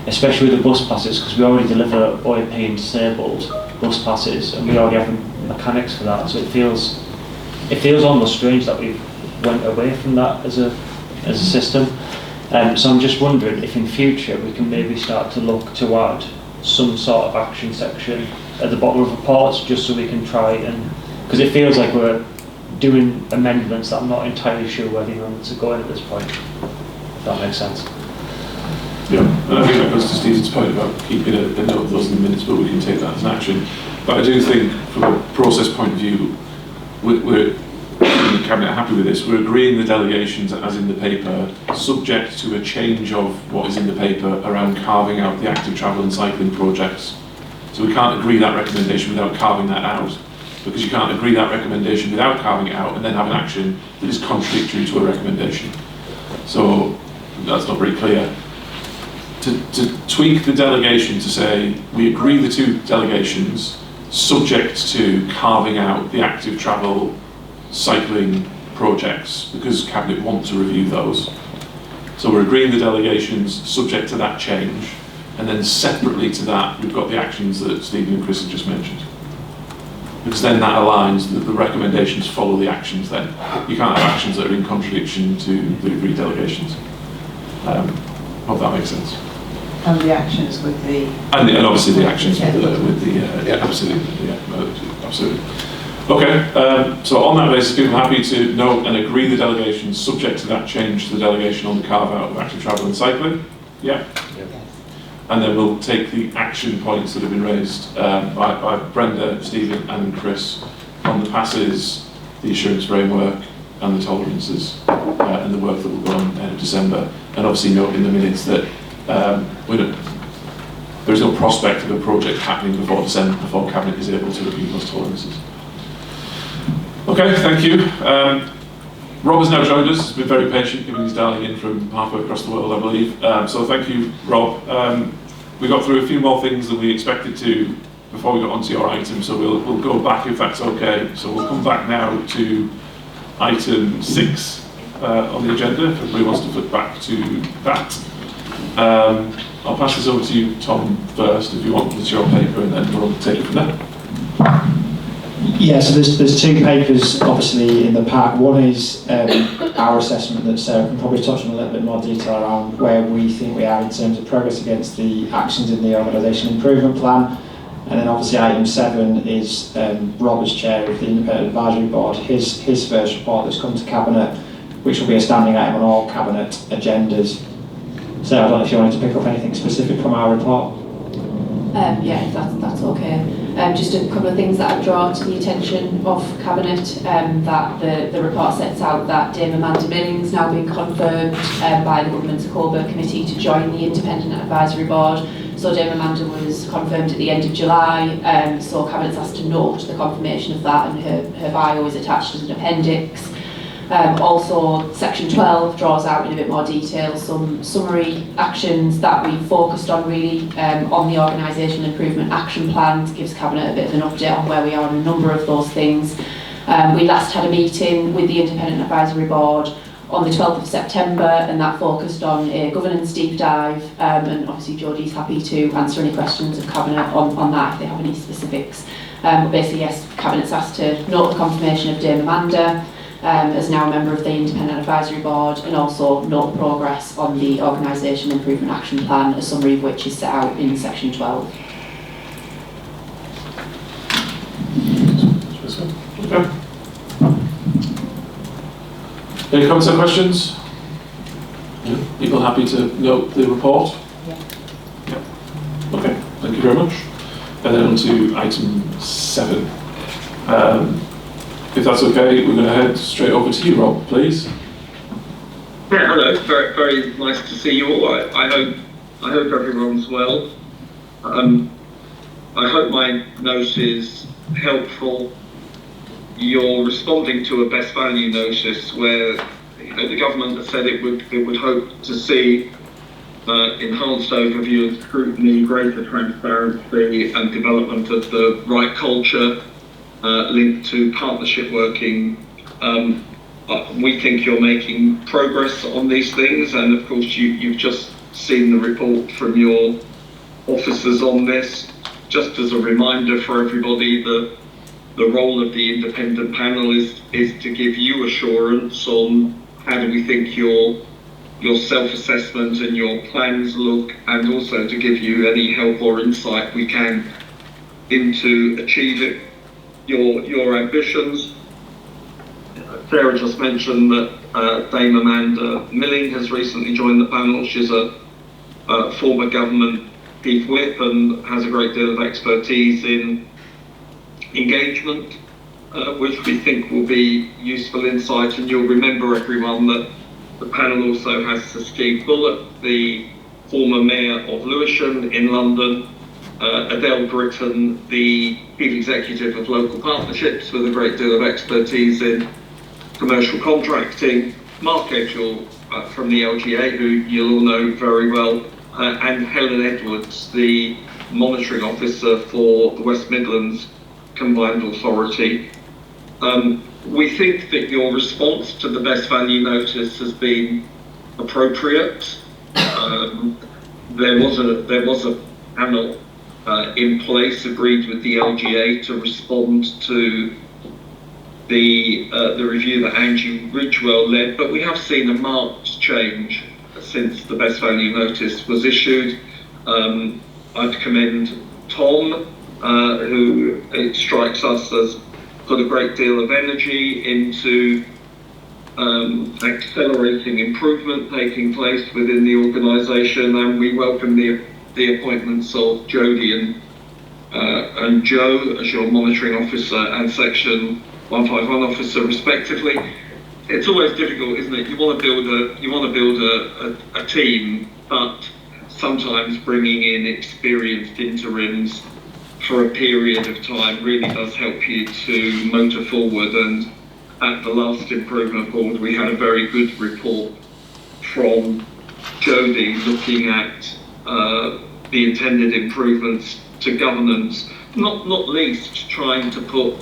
especially with the bus passes, because we already deliver OAP and disabled bus passes and we already have mechanics for that, so it feels almost strange that we went away from that as a system. So I'm just wondering if in future we can maybe start to look to add some sort of action section at the bottom of reports, just so we can try and, because it feels like we're doing amendments that I'm not entirely sure where the amendments are going at this point, if that makes sense. Yeah, and I think that goes to Stephen's point about keeping a note of those in the minutes, but we can take that as an action. But I do think from a process point of view, we're in the Cabinet happy with this. We're agreeing the delegations as in the paper, subject to a change of what is in the paper around carving out the active travel and cycling projects. So we can't agree that recommendation without carving that out, because you can't agree that recommendation without carving it out and then have an action that is contradictory to a recommendation. So that's not very clear. To tweak the delegation to say we agree the 2 delegations subject to carving out the active travel cycling projects, because Cabinet want to review those. So we're agreeing the delegations subject to that change, and then separately to that we've got the actions that Stephen and Chris have just mentioned. Because then that aligns, the recommendations follow the actions then. You can't have actions that are in contradiction to the agreed delegations. Hope that makes sense. And the actions with the... And obviously the actions with the yeah, absolutely, yeah, absolutely. Okay, so on that basis, people are happy to note and agree the delegations subject to that change to the delegation on the carve-out of active travel and cycling? Yeah? Yep. And then we'll take the action points that have been raised by Brenda, Stephen and Chris on the passes, the assurance framework and the tolerances and the work that will go on end of December. And obviously note in the minutes that there is no prospect of a project happening before December, before Cabinet is able to review those tolerances. Okay, thank you. Rob has now joined us. He's been very patient, given he's dialing in from halfway across the world, I believe. So thank you, Rob. We got through a few more things than we expected to before we got onto your item, so we'll go back if that's okay. So we'll come back now to item 6, on the agenda, if everybody wants to flip back to that. I'll pass this over to you, Tom, first, if you want, with your paper, and then we'll take it from there. Yeah, so there's two papers obviously in the pack. One is our assessment that Sarah can probably touch on a little bit more detail around where we think we are in terms of progress against the actions in the organisation improvement plan. And then obviously item 7 is Rob as chair of the Independent Advisory Board, his first report that's come to Cabinet, which will be a standing item on all Cabinet agendas. So I don't know if you wanted to pick up anything specific from our report. Yeah, that's okay. Just a couple of things that I've drawn to the attention of Cabinet, that the report sets out that Dame Amanda Milling's now been confirmed by the Government's Coburg Committee to join the Independent Advisory Board. So Dame Amanda was confirmed at the end of July, so Cabinet's asked to note the confirmation of that, and her bio is attached as an appendix. Also, section 12 draws out in a bit more detail some summary actions that we focused on really on the Organisational Improvement Action Plan, gives Cabinet a bit of an update on where we are on a number of those things. We last had a meeting with the Independent Advisory Board on the 12th of September, and that focused on a governance deep dive, and obviously Jodie's happy to answer any questions of Cabinet on that if they have any specifics. But basically, yes, Cabinet's asked to note the confirmation of Dame Amanda as now a member of the Independent Advisory Board, and also note progress on the Organisation Improvement Action Plan, a summary of which is set out in section 12. Okay. Any comments or questions? Yeah. People happy to note the report? Yeah. Yeah. Okay, thank you very much. And then on to item 7. If that's okay, we're going to head straight over to you, Rob, please. Yeah, hello. Very, very nice to see you all. I hope everyone's well. I hope my note is helpful. You're responding to a best value notice where the government has said it would hope to see enhanced overview and scrutiny, greater transparency, and development of the right culture linked to partnership working. We think you're making progress on these things, and of course you've just seen the report from your officers on this. Just as a reminder for everybody, the role of the independent panel is to give you assurance on how do we think your self-assessment and your plans look, and also to give you any help or insight we can into achieving your ambitions. Sarah just mentioned that Dame Amanda Milling has recently joined the panel. She's a former government chief whip and has a great deal of expertise in engagement, which we think will be useful insight. And you'll remember, everyone, that the panel also has Sir Steve Bullock, the former mayor of Lewisham in London, Adele Britton, the chief executive of local partnerships with a great deal of expertise in commercial contracting, Mark Edgell from the LGA, who you'll all know very well, and Helen Edwards, the monitoring officer for the West Midlands Combined Authority. We think that your response to the best value notice has been appropriate. There was a panel in place agreed with the LGA to respond to the review that Angie Ridgewell led, but we have seen a marked change since the best value notice was issued. I'd commend Tom, who it strikes us has put a great deal of energy into accelerating improvement taking place within the organisation, and we welcome the appointments of Jodie and Joe as your monitoring officer and section 151 officer respectively. It's always difficult, isn't it? You want to build a team, but sometimes bringing in experienced interims for a period of time really does help you to motor forward. And at the last improvement board, we had a very good report from Jodie looking at the intended improvements to governance, not least trying to put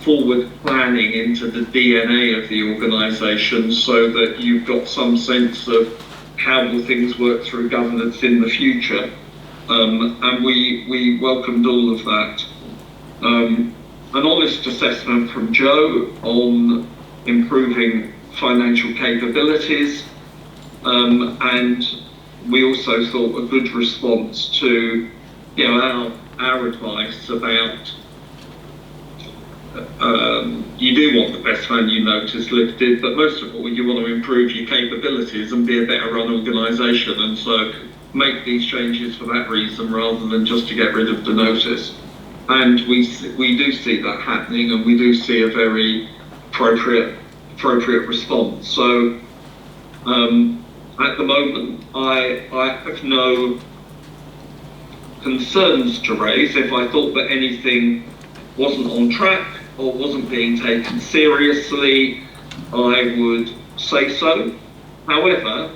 forward planning into the DNA of the organisation, so that you've got some sense of how will things work through governance in the future. And we welcomed all of that. An honest assessment from Joe on improving financial capabilities, and we also thought a good response to, you know, our advice about you do want the best value notice lifted, but most of all you want to improve your capabilities and be a better run organisation, and so make these changes for that reason rather than just to get rid of the notice. And we do see that happening, and we do see a very appropriate response. So at the moment I have no concerns to raise. If I thought that anything wasn't on track or wasn't being taken seriously, I would say so. However,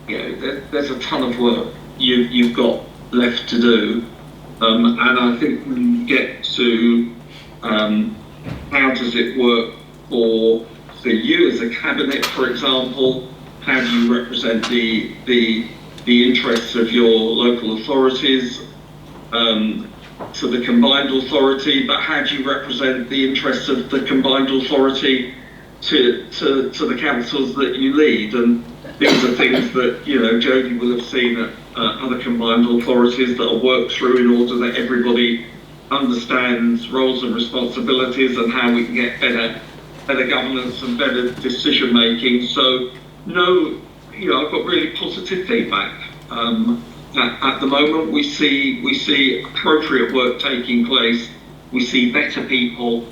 you know, there's a ton of work you've got left to do, and I think when you get to how does it work for you as a cabinet, for example, how do you represent the interests of your local authorities to the combined authority, but how do you represent the interests of the combined authority to the councils that you lead? And these are things that, you know, Jodie will have seen at other combined authorities that are worked through in order that everybody understands roles and responsibilities and how we can get better governance and better decision making. So no, you know, I've got really positive feedback. At the moment, we see appropriate work taking place. We see better people,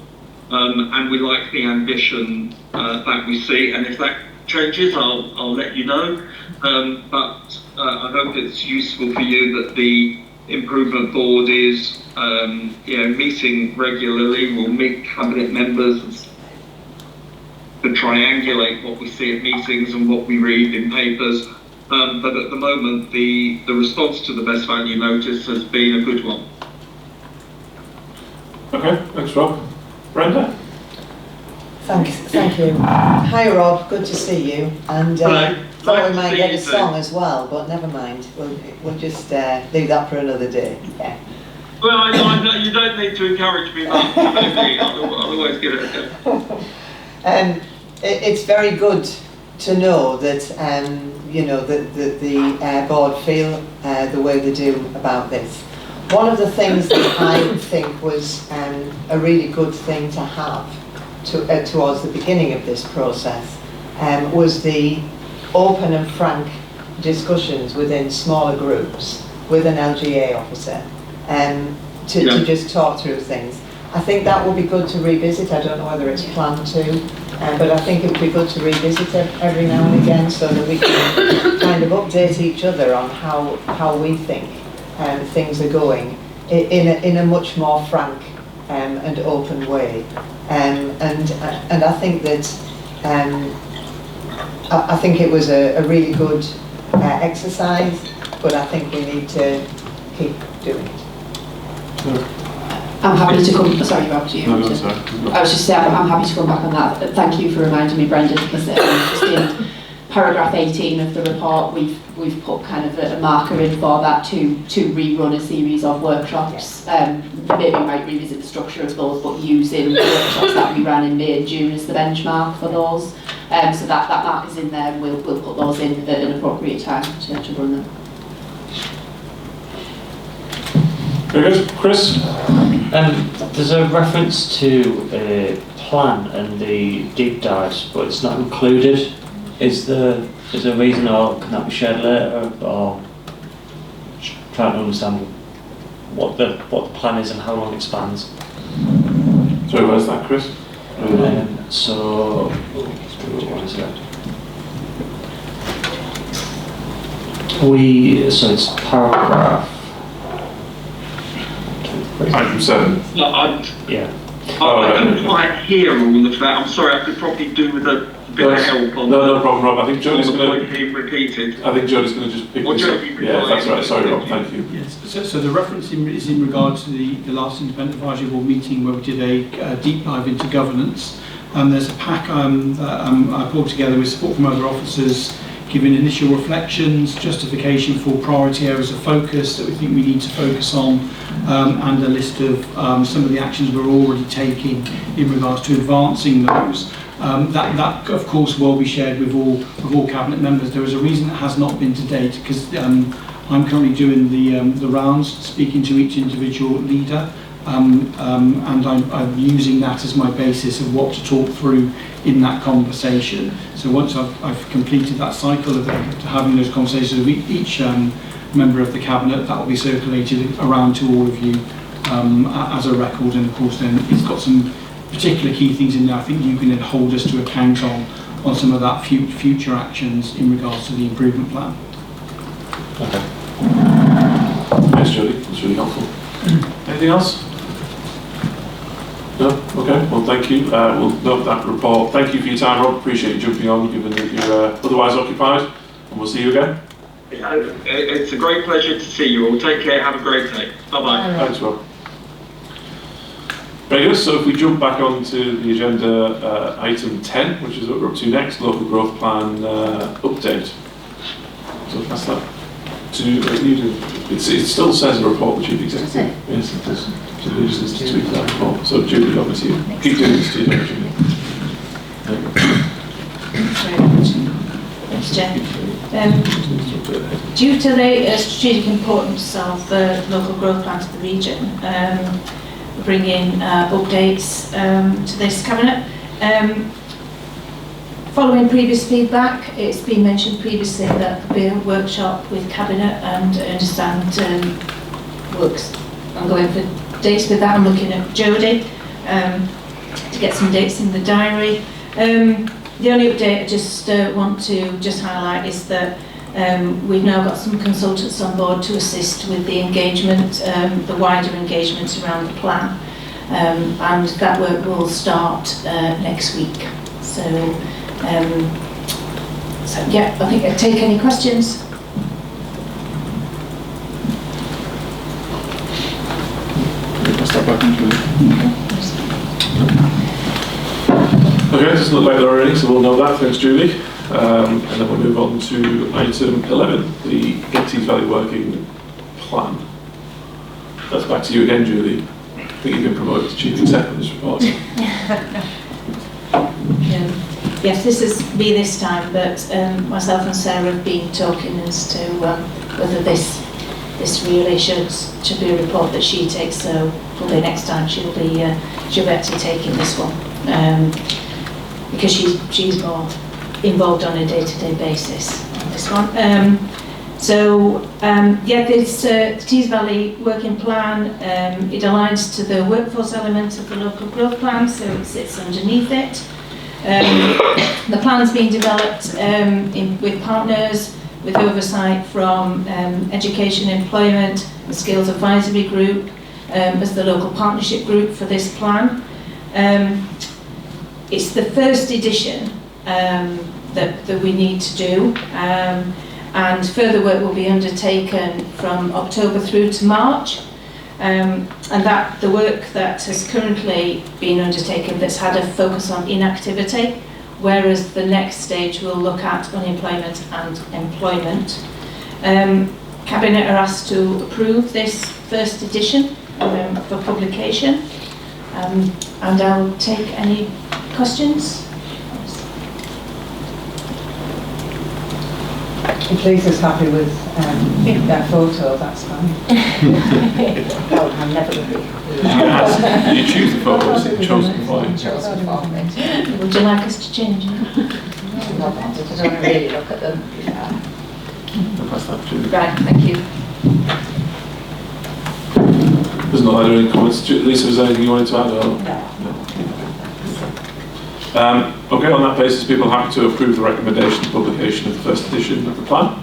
and we like the ambition that we see. And if that changes, I'll let you know. But I hope it's useful for you that the improvement board is, you know, meeting regularly. We'll meet cabinet members to triangulate what we see at meetings and what we read in papers. But at the moment, the response to the best value notice has been a good one. Okay, thanks Rob. Brenda? Thank you. Hi Rob, good to see you. And thought we might get a song as well, but never mind. We'll just leave that for another day. Yeah. Well, you don't need to encourage me much. I'll always give it a go. It's very good to know that you know that the board feel the way they do about this. One of the things that I think was a really good thing to have towards the beginning of this process was the open and frank discussions within smaller groups with an LGA officer to just talk through things. I think that would be good to revisit. I don't know whether it's planned to, but I think it would be good to revisit it every now and again so that we can kind of update each other on how we think things are going in a much more frank and open way. And I think that I think it was a really good exercise, but I think we need to keep doing it. I'm happy to come. Sorry, Rob, do you want to? I was just saying, I'm happy to come back on that. Thank you for reminding me, Brendan, because just in paragraph 18 of the report, we've put kind of a marker in for that to rerun a series of workshops. Maybe we might revisit the structure of those, but using the workshops that we ran in May and June as the benchmark for those. So that mark is in there, and we'll put those in at an appropriate time to run them. Very good. Chris? There's a reference to a plan and the deep dives, but it's not included. Is there a reason, or can that be shared later, or trying to understand what the plan is and how long it spans? Sorry, where's that, Chris? So what is it? So it's paragraph. Item 7. No, yeah. I couldn't quite hear all of that. I'm sorry. I could probably do with a bit of help on No problem, Rob. I think on Jodie's the going point being repeated. I think Jodie's going to just pick Or this up. Jodie, Yeah, that's right. Sorry, Rob. Thank you. Yes, so the reference is in regard to the last Independent Advisory Board meeting where we did a deep dive into governance. There's a pack that I pulled together with support from other officers, giving initial reflections, justification for priority areas of focus that we think we need to focus on, and a list of some of the actions we're already taking in regards to advancing those. That of course will be shared with all cabinet members. There is a reason it has not been to date, because I'm currently doing the rounds, speaking to each individual leader, and I'm using that as my basis of what to talk through in that conversation. So once I've completed that cycle of having those conversations with each member of the cabinet, that will be circulated around to all of you as a record. And of course then it's got some particular key things in there I think you can then hold us to account on some of that future actions in regards to the improvement plan. Okay. Thanks, Jodie. That's really helpful. Anything else? No? Okay. Well, thank you. We'll note that report. Thank you for your time, Rob. Appreciate you jumping on, given that you're otherwise occupied. And we'll see you again. It's a great pleasure to see you all. Take care. Have a great day. Bye-bye. Thanks, Rob. Very good. So if we jump back onto the agenda, item 10, which is what we're up to next, local growth plan update. So pass that to you. It still says in the report, the chief executive. Yes, it does. So we just need to tweak that report. So Julie, over to you. Keep doing this to you, don't Julie? Thanks very much. Thanks, Jeff. Due to the strategic importance of the local growth plan to the region, we bring in updates to this cabinet. Following previous feedback, it's been mentioned previously that there'll be a workshop with cabinet, and I understand works. I'm going for dates with that. I'm looking at Jodie to get some dates in the diary. The only update I just want to highlight is that we've now got some consultants on board to assist with the engagement, the wider engagement around the plan, and that work will start next week. So yeah, I think I'd take any questions. Okay, it doesn't look like there are any, so we'll know that. Thanks, Julie. And then we'll move on to item 11, the Tees Valley Working Plan. That's back to you again, Julie. I think you've been promoted to Chief Executive in this report. Yes, this is me this time, but myself and Sarah have been talking as to whether this really should be a report that she takes. So probably next time she'll be actually taking this one because she's more involved on a day-to-day basis on this one. Yeah, this Tees Valley Working Plan, it aligns to the workforce element of the local growth plan, so it sits underneath it. The plan's been developed with partners, with oversight from Education, Employment, the Skills Advisory Group, as the local partnership group for this plan. It's the first edition that we need to do, and further work will be undertaken from October through to March. And that the work that has currently been undertaken that's had a focus on inactivity, whereas the next stage will look at unemployment and employment. Cabinet are asked to approve this first edition for publication, and I'll take any questions. If Lisa's happy with that photo, that's fine. Oh, I'm never going to be. You choose the photo, is it chosen for you? Chosen for me. Would you like us to change it? Not that, I don't really look at them. I'll pass that to you. Right, thank you. There's not any comments. Lisa, was there anything you wanted to add? Or? No. Okay, on that basis, people are happy to approve the recommendation of publication of the first edition of the plan?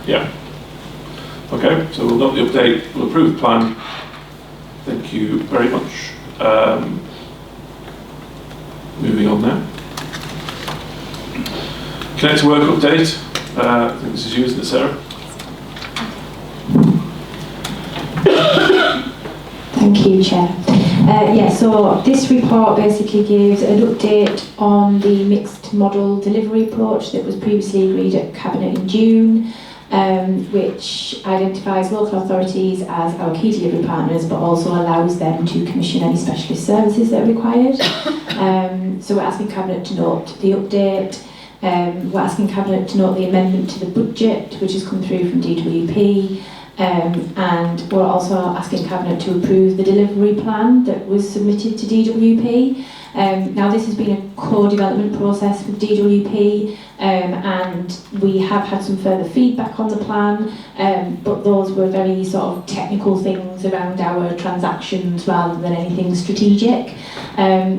Yeah. Okay, so we'll note the update, we'll approve the plan. Thank you very much. Moving on now. Connect to Work update. I think this is you, isn't it, Sarah? Thank you, Chair. So this report basically gives an update on the mixed model delivery approach that was previously agreed at Cabinet in June, which identifies local authorities as our key delivery partners, but also allows them to commission any specialist services that are required. So we're asking Cabinet to note the update. We're asking Cabinet to note the amendment to the budget, which has come through from DWP. And we're also asking Cabinet to approve the delivery plan that was submitted to DWP. Now this has been a co-development process with DWP, and we have had some further feedback on the plan, but those were very sort of technical things around our transactions rather than anything strategic.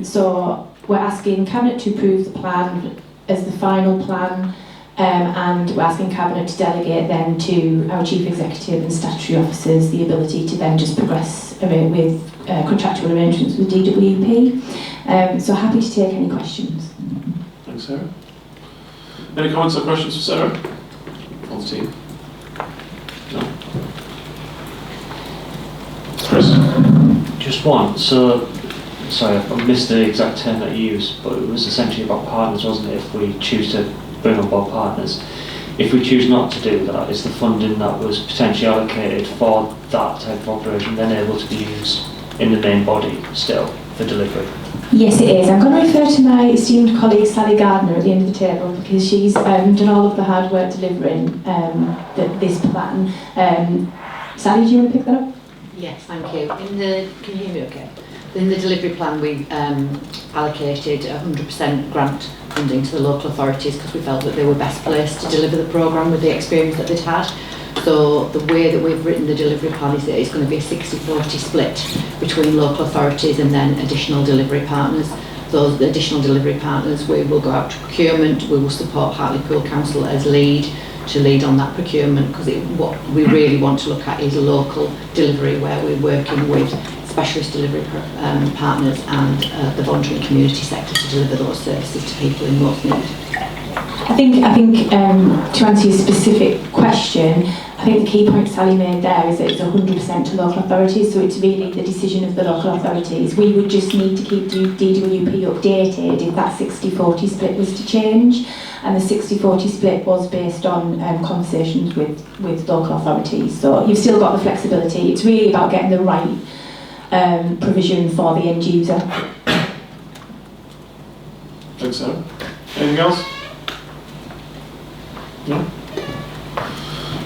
So we're asking Cabinet to approve the plan as the final plan, and we're asking Cabinet to delegate then to our Chief Executive and Statutory Officers the ability to then just progress with contractual arrangements with DWP. So happy to take any questions. Thanks, Sarah. Any comments or questions for Sarah? On the team? No? Chris? Just one. So, sorry, I missed the exact term that you used, but it was essentially about partners, wasn't it? If we choose to bring on board partners. If we choose not to do that, is the funding that was potentially allocated for that type of operation then able to be used in the main body still for delivery? Yes, it is. I'm going to refer to my esteemed colleague Sally Gardner at the end of the table because she's done all of the hard work delivering this plan. Sally, do you want to pick that up? Yes, thank you. Can you hear me okay? In the delivery plan we allocated 100% grant funding to the local authorities because we felt that they were best placed to deliver the programme with the experience that they'd had. So the way that we've written the delivery plan is that it's going to be a 60-40 split between local authorities and then additional delivery partners. Those additional delivery partners, we will go out to procurement, we will support Hartlepool Council as lead on that procurement because what we really want to look at is local delivery where we're working with specialist delivery partners and the voluntary and community sector to deliver those services to people in most need. I think to answer your specific question, I think the key point Sally made there is that it's 100% to local authorities, so it's really the decision of the local authorities. We would just need to keep DWP updated if that 60-40 split was to change, and the 60-40 split was based on conversations with local authorities. So you've still got the flexibility. It's really about getting the right provision for the end user. Thanks, Sarah. Anything else? No?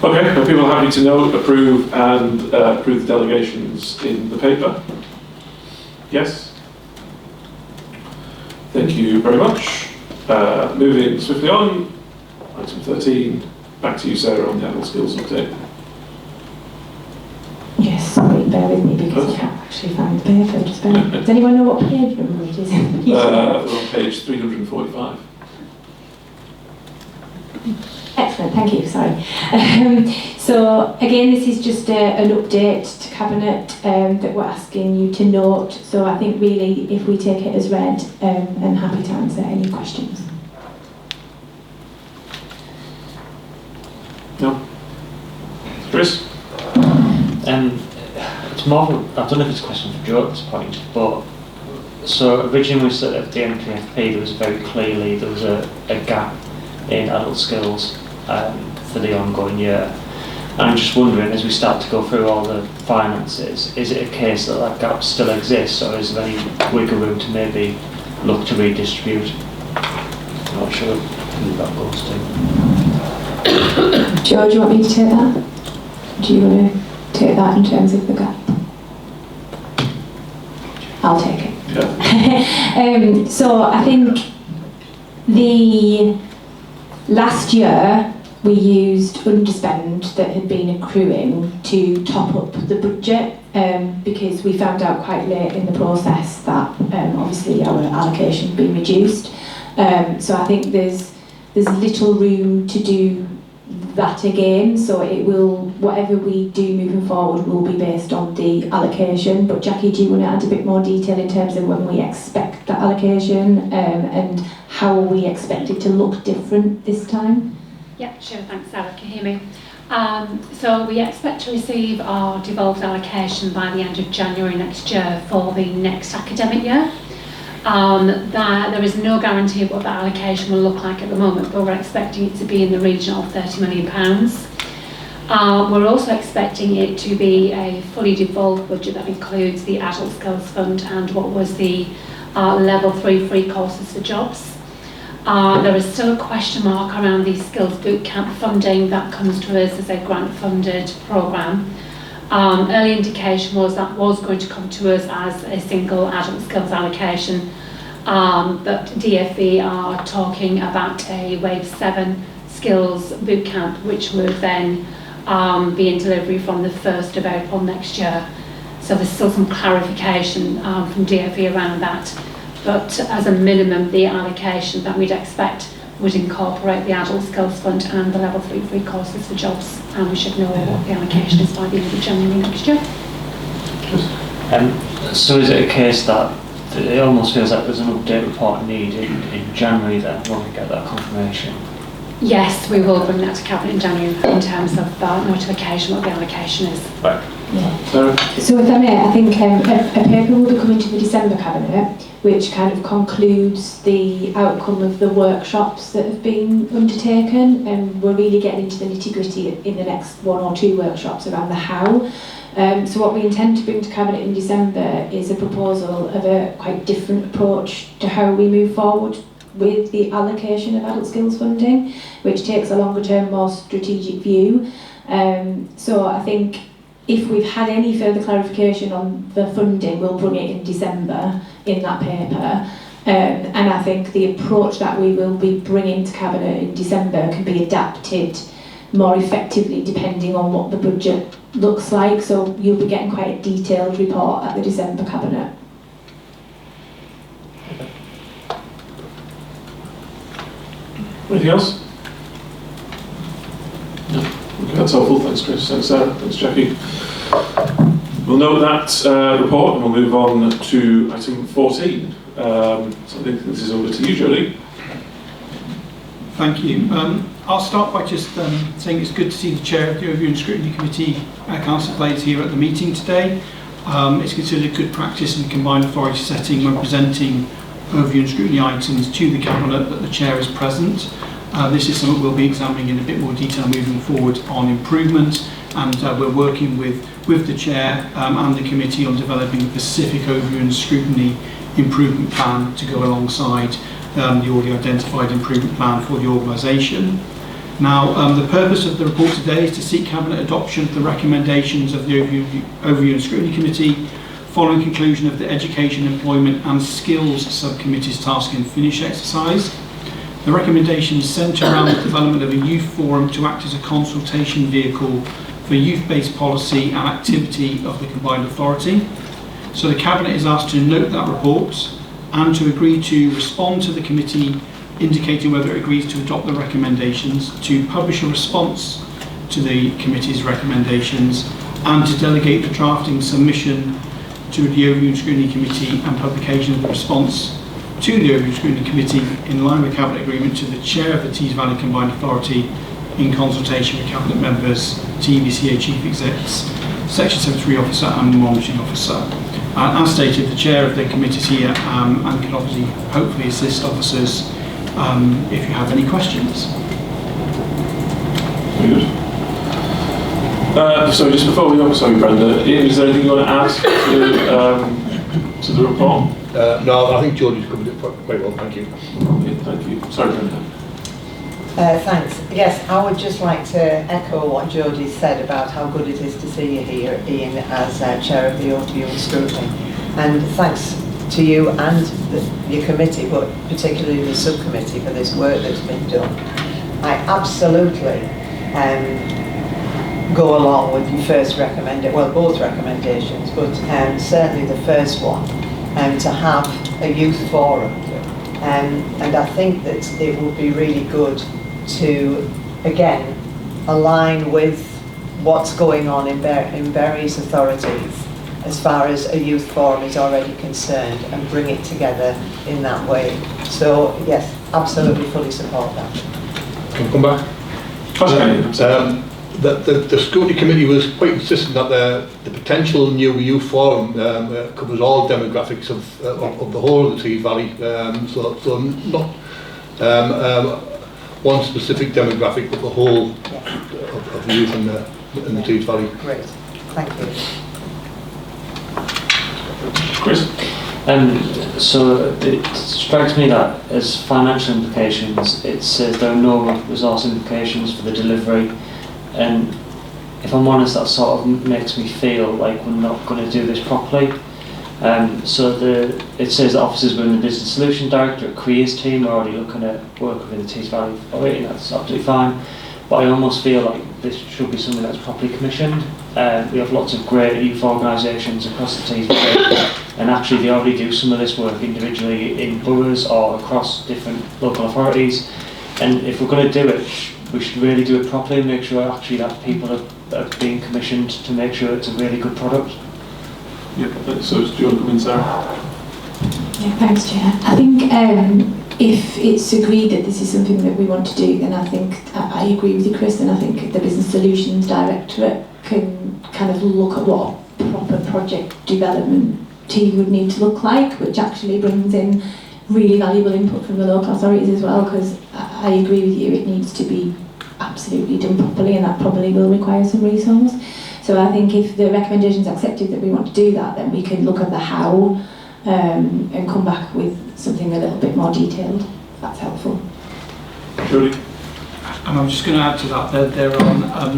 Okay, are people happy to note, approve the delegations in the paper? Yes? Thank you very much. Moving swiftly on, item 13, back to you, Sarah, on the adult skills update. Yes, sorry, bear with me because I can't actually find the paper. Just bear. Does anyone know what page number it is? We're on page 345. Excellent, thank you, sorry. So again, this is just an update to Cabinet that we're asking you to note. So I think really if we take it as read, I'm happy to answer any questions. No? Chris? It's more of I don't know if it's a question for Joe at this point, but so originally we set up the NPFP, there was very clearly there was a gap in adult skills for the ongoing year. And I'm just wondering, as we start to go through all the finances, is it a case that that gap still exists, or is there any wiggle room to maybe look to redistribute? I'm not sure who that goes to. Joe, do you want me to take that? Do you want to take that in terms of the gap? I'll take it. Yeah. So I think the last year we used underspend that had been accruing to top up the budget because we found out quite late in the process that obviously our allocation had been reduced. So I think there's little room to do that again, so it will, whatever we do moving forward will be based on the allocation. But Jackie, do you want to add a bit more detail in terms of when we expect that allocation and how we expect it to look different this time? Yeah, sure, thanks Sarah, can you hear me? So we expect to receive our devolved allocation by the end of January next year for the next academic year. There is no guarantee of what that allocation will look like at the moment, but we're expecting it to be in the region of £30 million. We're also expecting it to be a fully devolved budget that includes the Adult Skills Fund and what was the Level 3 free courses for jobs. There is still a question mark around the Skills Bootcamp funding that comes to us as a grant-funded programme. Early indication was that was going to come to us as a single adult skills allocation, but DFE are talking about a Wave 7 Skills Bootcamp, which would then be in delivery from the 1st of April next year. So there's still some clarification from DFE around that. But as a minimum, the allocation that we'd expect would incorporate the Adult Skills Fund and the Level 3 free courses for jobs, and we should know what the allocation is by the end of January next year. So is it a case that it almost feels like there's an update report needed in January then, when we get that confirmation? Yes, we will bring that to Cabinet in January in terms of notification what the allocation is. Right. Yeah. So if I may, I think a paper will be coming to the December Cabinet, which kind of concludes the outcome of the workshops that have been undertaken, and we're really getting into the nitty-gritty in the next 1 or 2 workshops around the how. So what we intend to bring to Cabinet in December is a proposal of a quite different approach to how we move forward with the allocation of adult skills funding, which takes a longer term, more strategic view. So I think if we've had any further clarification on the funding, we'll bring it in December in that paper. And I think the approach that we will be bringing to Cabinet in December can be adapted more effectively depending on what the budget looks like. So you'll be getting quite a detailed report at the December Cabinet. Anything else? No. Okay, that's helpful. Thanks, Chris. Thanks, Sarah. Thanks, Jackie. We'll note that report and we'll move on to item 14. So I think this is over to you, Jodie. Thank you. I'll start by just saying it's good to see the Chair of the Overview and Scrutiny Committee, Councillor Blades, here at the meeting today. It's considered good practice in the combined authority setting when presenting overview and scrutiny items to the Cabinet that the Chair is present. This is something we'll be examining in a bit more detail moving forward on improvement, and we're working with the Chair and the Committee on developing a specific overview and scrutiny improvement plan to go alongside the already identified improvement plan for the organisation. Now, the purpose of the report today is to seek Cabinet adoption of the recommendations of the Overview and Scrutiny Committee following conclusion of the Education, Employment and Skills Subcommittee's Task and Finish exercise. The recommendations centre around the development of a youth forum to act as a consultation vehicle for youth-based policy and activity of the combined authority. So the Cabinet is asked to note that report and to agree to respond to the committee indicating whether it agrees to adopt the recommendations, to publish a response to the committee's recommendations, and to delegate the drafting submission to the Overview and Scrutiny Committee and publication of the response to the Overview and Scrutiny Committee in line with Cabinet agreement to the Chair of the Tees Valley Combined Authority in consultation with Cabinet members, TVCA Chief Execs, Section 73 Officer and Monitoring Officer. As stated, the Chair of the Committee is here and can obviously hopefully assist officers if you have any questions. Very good. So just before we go, sorry Brenda, is there anything you want to add to the report? No, I think Jodie's covered it quite well, thank you. Okay, thank you. Sorry Brenda. Thanks. Yes, I would just like to echo what Jodie said about how good it is to see you here, Ian, as Chair of the Overview and Scrutiny. And thanks to you and your committee, but particularly the subcommittee, for this work that's been done. I absolutely go along with your first recommendation, well, both recommendations, but certainly the first one, to have a youth forum. And I think that it would be really good to, again, align with what's going on in various authorities as far as a youth forum is already concerned, and bring it together in that way. So yes, absolutely fully support that. Can I come back? The scrutiny committee was quite insistent that the potential new youth forum covers all demographics of the whole of the Tees Valley, so not one specific demographic, but the whole of the youth in the Tees Valley. Great, thank you. Chris? So it strikes me that as financial implications, it says there are no resource implications for the delivery, and if I'm honest, that sort of makes me feel like we're not going to do this properly. It says that officers within the Business Solution Director at Creer's team are already looking at work within the Tees Valley Authority, and that's absolutely fine. But I almost feel like this should be something that's properly commissioned. We have lots of great youth organisations across the Tees Valley, and actually they already do some of this work individually in boroughs or across different local authorities. And if we're going to do it, we should really do it properly and make sure actually that people are being commissioned to make sure it's a really good product. Yeah, so do you want to come in, Sarah? Yeah, thanks, Chair. I think if it's agreed that this is something that we want to do, then I think I agree with you, Chris, and I think the Business Solutions Directorate can kind of look at what a proper project development team would need to look like, which actually brings in really valuable input from the local authorities as well, because I agree with you, it needs to be absolutely done properly, and that probably will require some resource. So I think if the recommendation is accepted that we want to do that, then we can look at the how and come back with something a little bit more detailed. That's helpful. Julie? And I'm just going to add to that, there are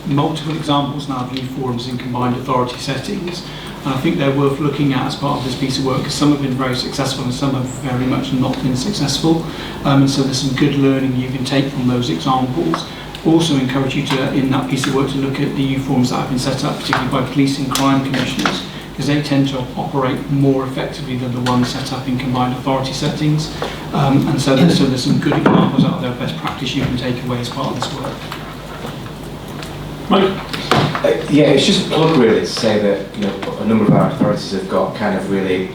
multiple examples now of youth forums in combined authority settings. And I think they're worth looking at as part of this piece of work, because some have been very successful and some have very much not been successful. And so there's some good learning you can take from those examples. Also encourage you to, in that piece of work, to look at the youth forums that have been set up, particularly by police and crime commissioners, because they tend to operate more effectively than the ones set up in combined authority settings. And so there's some good examples out there of best practice you can take away as part of this work. Mike? Yeah, it's just a plug really to say that a number of our authorities have got kind of really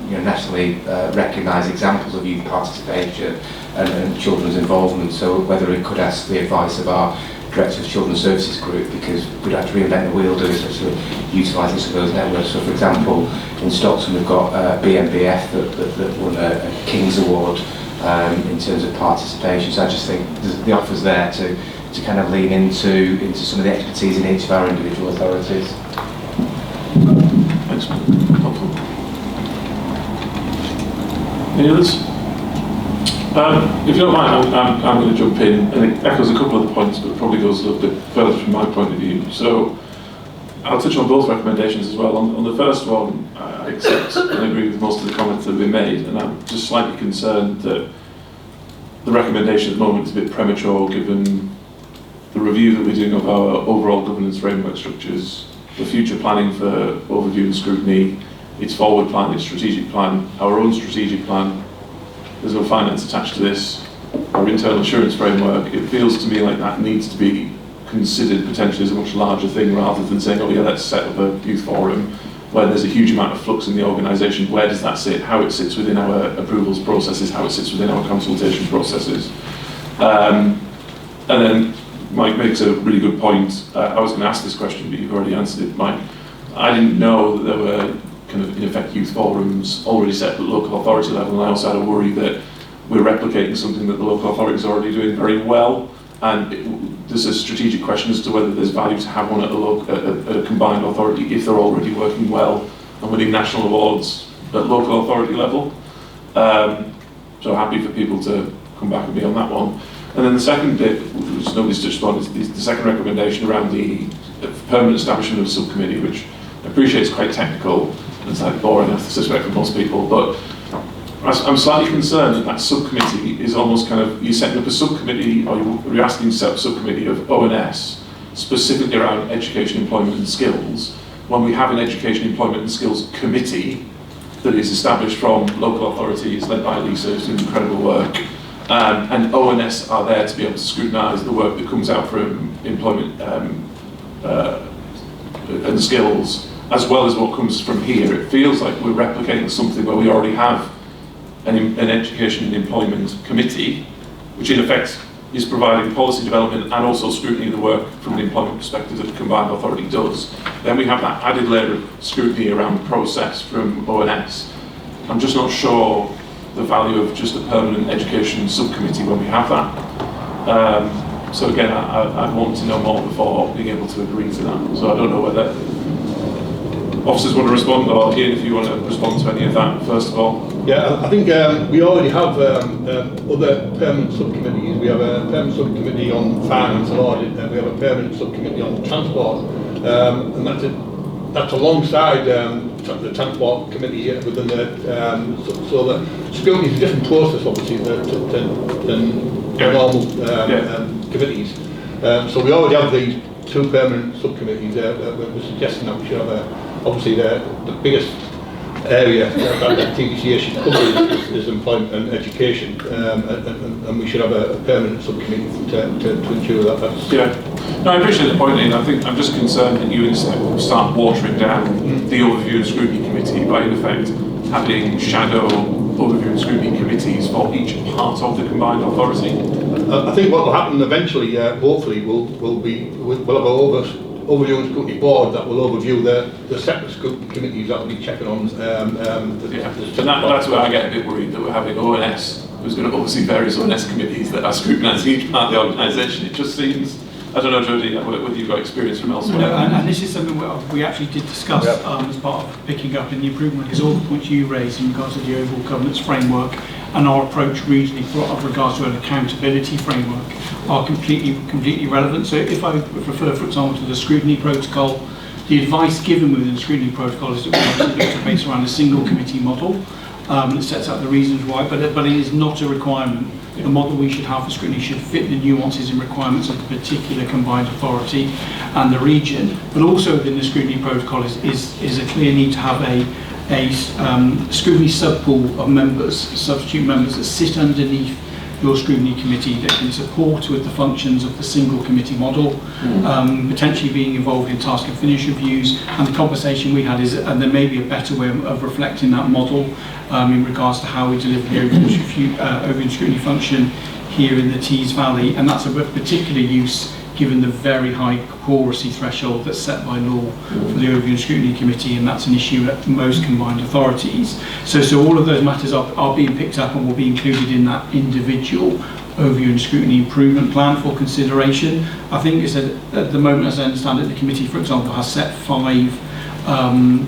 nationally recognised examples of youth participation and children's involvement. So whether we could ask the advice of our Director of Children's Services Group, because we'd have to reinvent the wheel doing such utilising some of those networks. So for example, in Stockton we've got BMBF that won a King's Award in terms of participation. So I just think the offer's there to kind of lean into some of the expertise in each of our individual authorities. Thanks. Helpful. Any others? If you don't mind, I'm going to jump in, and it echoes a couple of the points, but it probably goes a little bit further from my point of view. So I'll touch on both recommendations as well. On the first one, I accept and agree with most of the comments that have been made, and I'm just slightly concerned that the recommendation at the moment is a bit premature given the review that we're doing of our overall governance framework structures, the future planning for overview and scrutiny, its forward plan, its strategic plan, our own strategic plan. There's no finance attached to this, our internal assurance framework. It feels to me like that needs to be considered potentially as a much larger thing rather than saying, oh yeah, let's set up a youth forum where there's a huge amount of flux in the organisation. Where does that sit? How it sits within our approvals processes, how it sits within our consultation processes. And then Mike makes a really good point. I was going to ask this question, but you've already answered it, Mike. I didn't know that there were kind of, in effect, youth forums already set at the local authority level, and I also had a worry that we're replicating something that the local authority is already doing very well. And there's a strategic question as to whether there's value to have one at a combined authority if they're already working well and winning national awards at local authority level. So happy for people to come back and be on that one. And then the second bit, which nobody's touched on, is the second recommendation around the permanent establishment of a subcommittee, which I appreciate is quite technical and it's like boring, I suspect, for most people, but I'm slightly concerned that subcommittee is almost kind of, you're setting up a subcommittee, or you're asking to set up a subcommittee of O&S, specifically around education, employment and skills, when we have an education, employment and skills committee that is established from local authorities, led by Lisa, who's doing incredible work, and ONS are there to be able to scrutinise the work that comes out from employment and skills, as well as what comes from here. It feels like we're replicating something where we already have an education and employment committee, which in effect is providing policy development and also scrutiny of the work from the employment perspective that the combined authority does. Then we have that added layer of scrutiny around the process from ONS. I'm just not sure the value of just a permanent education subcommittee when we have that. So again, I'd want to know more before being able to agree to that. So I don't know whether officers want to respond, or Ian, if you want to respond to any of that first of all. Yeah, I think we already have other permanent subcommittees. We have a permanent subcommittee on finance and audit, and we have a permanent subcommittee on transport, and that's alongside the transport committee within the so the scrutiny is a different process, obviously, than normal committees. So we already have these two permanent subcommittees. We're suggesting that we should have obviously the biggest area that TVCA should cover is employment and education, and we should have a permanent subcommittee to ensure that that's... Yeah, no, I appreciate the point, Ian. I think I'm just concerned that you start watering down the overview and scrutiny committee by in effect having shadow overview and scrutiny committees for each part of the combined authority. I think what will happen eventually, hopefully, we'll have an overview and scrutiny board that will overview the separate scrutiny committees that will be checking on. That's where I get a bit worried that we're having ONS, who's going to oversee various ONS committees that are scrutinising each part of the organisation. It just seems, I don't know, Jodie, whether you've got experience from elsewhere. No, and this is something we actually did discuss as part of picking up in the improvement, because all the points you raised in regards to the overall governance framework and our approach regionally with regards to an accountability framework are completely relevant. So if I refer, for example, to the scrutiny protocol, the advice given within the scrutiny protocol is that we want to base around a single committee model that sets out the reasons why, but it is not a requirement. The model we should have for scrutiny should fit the nuances and requirements of the particular combined authority and the region, but also within the scrutiny protocol is a clear need to have a scrutiny subpool of members, substitute members that sit underneath your scrutiny committee that can support with the functions of the single committee model, potentially being involved in task and finish reviews. And the conversation we had is that there may be a better way of reflecting that model in regards to how we deliver the overview scrutiny function here in the Tees Valley, and that's a particular use given the very high quoracy threshold that's set by law for the Overview and Scrutiny Committee, and that's an issue at most combined authorities. So all of those matters are being picked up and will be included in that individual Overview and Scrutiny Improvement Plan for consideration. I think it's at the moment, as I understand it, the committee, for example, has set 5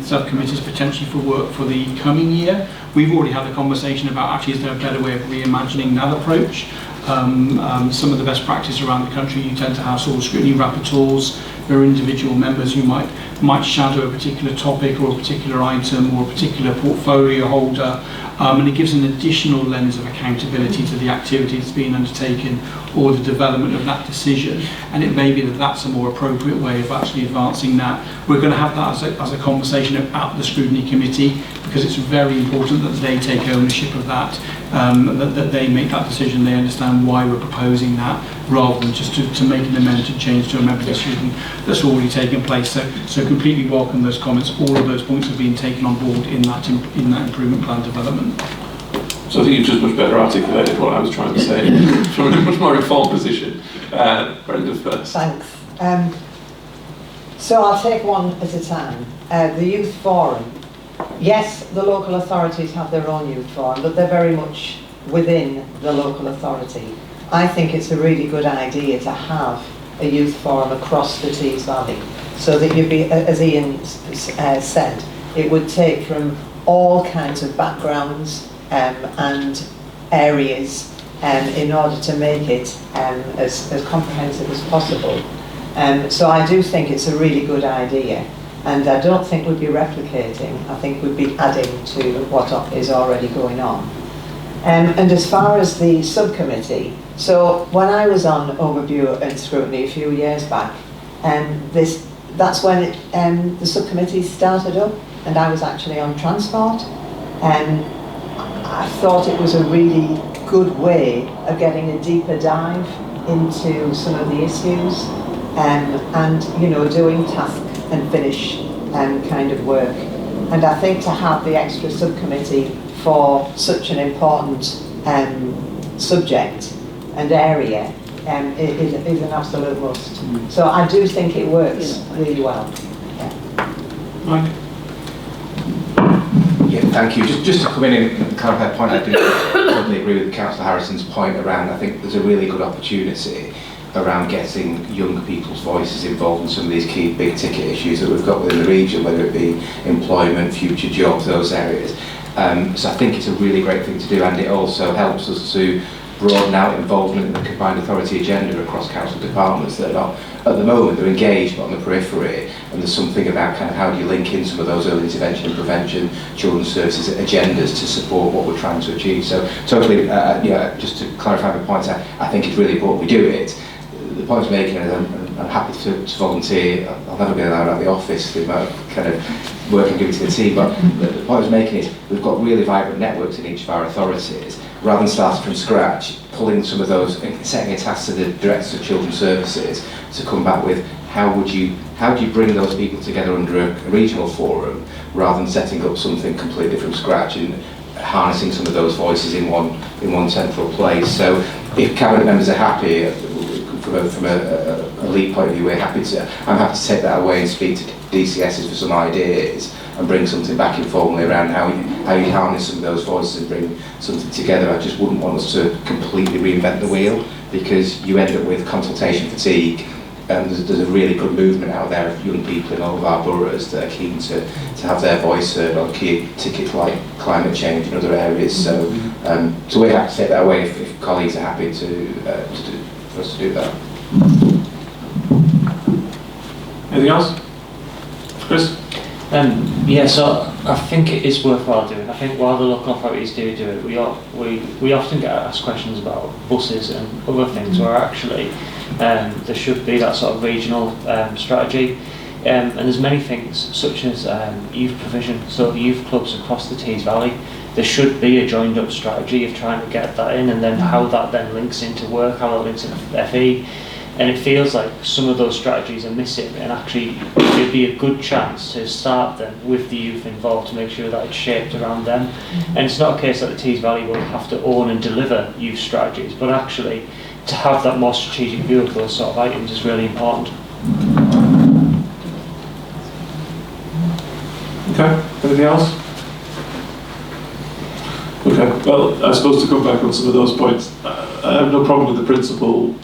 subcommittees potentially for work for the coming year. We've already had a conversation about actually is there a better way of reimagining that approach. Some of the best practice around the country, you tend to have sort of scrutiny rapporteurs. There are individual members who might shadow a particular topic or a particular item or a particular portfolio holder, and it gives an additional lens of accountability to the activity that's being undertaken or the development of that decision. And it may be that that's a more appropriate way of actually advancing that. We're going to have that as a conversation at the scrutiny committee, because it's very important that they take ownership of that, that they make that decision, they understand why we're proposing that, rather than just to make an amendment and change to a member decision that's already taken place. So completely welcome those comments. All of those points have been taken on board in that improvement plan development. So I think you've just much better articulated what I was trying to say from a much more informed position. Brenda first. Thanks. So I'll take one at a time. The Youth Forum. Yes, the local authorities have their own youth forum, but they're very much within the local authority. I think it's a really good idea to have a youth forum across the Tees Valley, so that you'd be, as Ian said, it would take from all kinds of backgrounds and areas in order to make it as comprehensive as possible. So I do think it's a really good idea. And I don't think we'd be replicating, I think we'd be adding to what is already going on. And as far as the subcommittee, so when I was on Overview and Scrutiny a few years back, that's when the subcommittee started up, and I was actually on transport. I thought it was a really good way of getting a deeper dive into some of the issues, and you know, doing task and finish kind of work. And I think to have the extra subcommittee for such an important subject and area is an absolute must. So I do think it works really well. Mike? Yeah, thank you. Just to come in and clarify a point, I do totally agree with Councillor Harrison's point around, I think there's a really good opportunity around getting young people's voices involved in some of these key big ticket issues that we've got within the region, whether it be employment, future jobs, those areas. So I think it's a really great thing to do, and it also helps us to broaden out involvement in the combined authority agenda across council departments that are not, at the moment, they're engaged but on the periphery, and there's something about kind of how do you link in some of those early intervention and prevention, children's services agendas to support what we're trying to achieve. So totally, yeah, just to clarify the point, I think it's really important we do it. The point I'm making is I'm happy to volunteer. I'll never be allowed out of the office with my kind of work I'm giving to the team, but the point I'm making is we've got really vibrant networks in each of our authorities. Rather than starting from scratch, pulling some of those, setting a task to the directors of children's services to come back with how do you bring those people together under a regional forum, rather than setting up something completely from scratch and harnessing some of those voices in one central place. So if cabinet members are happy, from a lead point of view, I'm happy to take that away and speak to DCSs for some ideas and bring something back informally around how you harness some of those voices and bring something together. I just wouldn't want us to completely reinvent the wheel, because you end up with consultation fatigue, and there's a really good movement out there of young people in all of our boroughs that are keen to have their voice heard on key tickets like climate change and other areas. So we have to take that away if colleagues are happy for us to do that. Anything else? Chris? Yeah, so I think it is worthwhile doing. I think while the local authorities do it, we often get asked questions about buses and other things where actually there should be that sort of regional strategy. And there's many things such as youth provision, so youth clubs across the Tees Valley. There should be a joined up strategy of trying to get that in, and then how that then links into work, how that links into FE. And it feels like some of those strategies are missing, and actually it'd be a good chance to start them with the youth involved to make sure that it's shaped around them. And it's not a case that the Tees Valley will have to own and deliver youth strategies, but actually to have that more strategic view of those sort of items is really important. Okay, anything else? Okay, well, I suppose to come back on some of those points, I have no problem with the principle.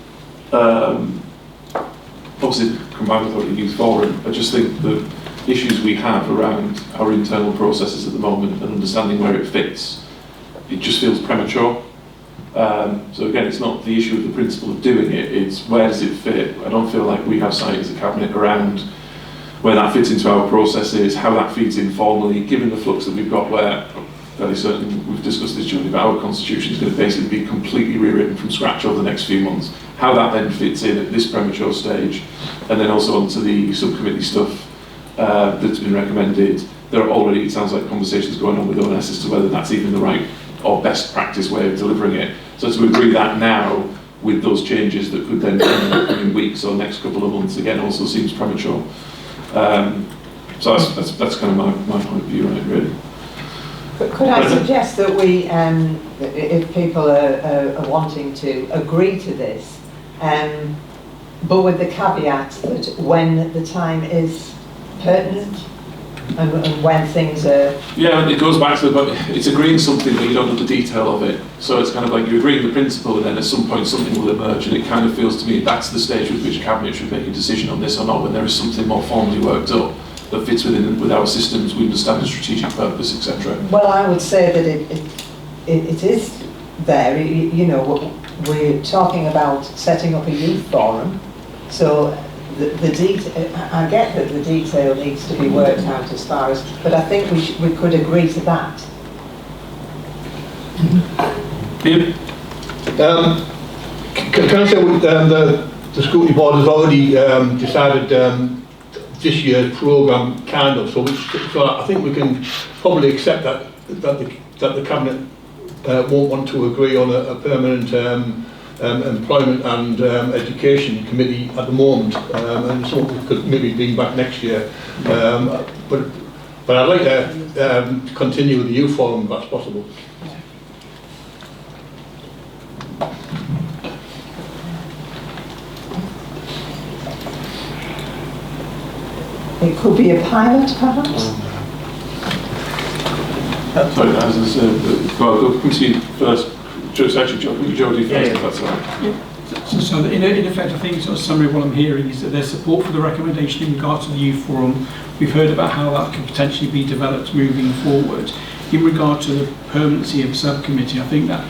Obviously, Combined Authority Youth Forum. I just think the issues we have around our internal processes at the moment and understanding where it fits, it just feels premature. So again, it's not the issue of the principle of doing it, it's where does it fit. I don't feel like we have sight as a cabinet around where that fits into our processes, how that feeds in formally, given the flux that we've got where, fairly certain, we've discussed this during, our constitution is going to basically be completely rewritten from scratch over the next few months. How that then fits in at this premature stage, and then also onto the subcommittee stuff that's been recommended. There are already, it sounds like, conversations going on with ONS as to whether that's even the right or best practice way of delivering it. So to agree that now with those changes that could then come in weeks or next couple of months, again, also seems premature. So that's kind of my point of view on it, really. Could I suggest that we, if people are wanting to agree to this, but with the caveat that when the time is pertinent and when things are... Yeah, it goes back to it's agreeing something but you don't know the detail of it. So it's kind of like you're agreeing the principle and then at some point something will emerge, and it kind of feels to me that's the stage with which Cabinet should make a decision on this or not, when there is something more formally worked up that fits with our systems, we understand the strategic purpose, etc. Well, I would say that it is there. You know, we're talking about setting up a youth forum, so I get that the detail needs to be worked out as far as, but I think we could agree to that. Ian? Can I say the scrutiny board has already decided this year's programme kind of, so I think we can probably accept that the cabinet won't want to agree on a permanent employment and education committee at the moment, and so we could maybe bring back next year. But I'd like to continue with the youth forum if that's possible. It could be a pilot, perhaps? Sorry, as I said, well, come to you first. Just actually, Jodie first, if that's all right. So in effect, I think sort of summary of what I'm hearing is that there's support for the recommendation in regard to the youth forum. We've heard about how that could potentially be developed moving forward. In regard to the permanency of a subcommittee, I think that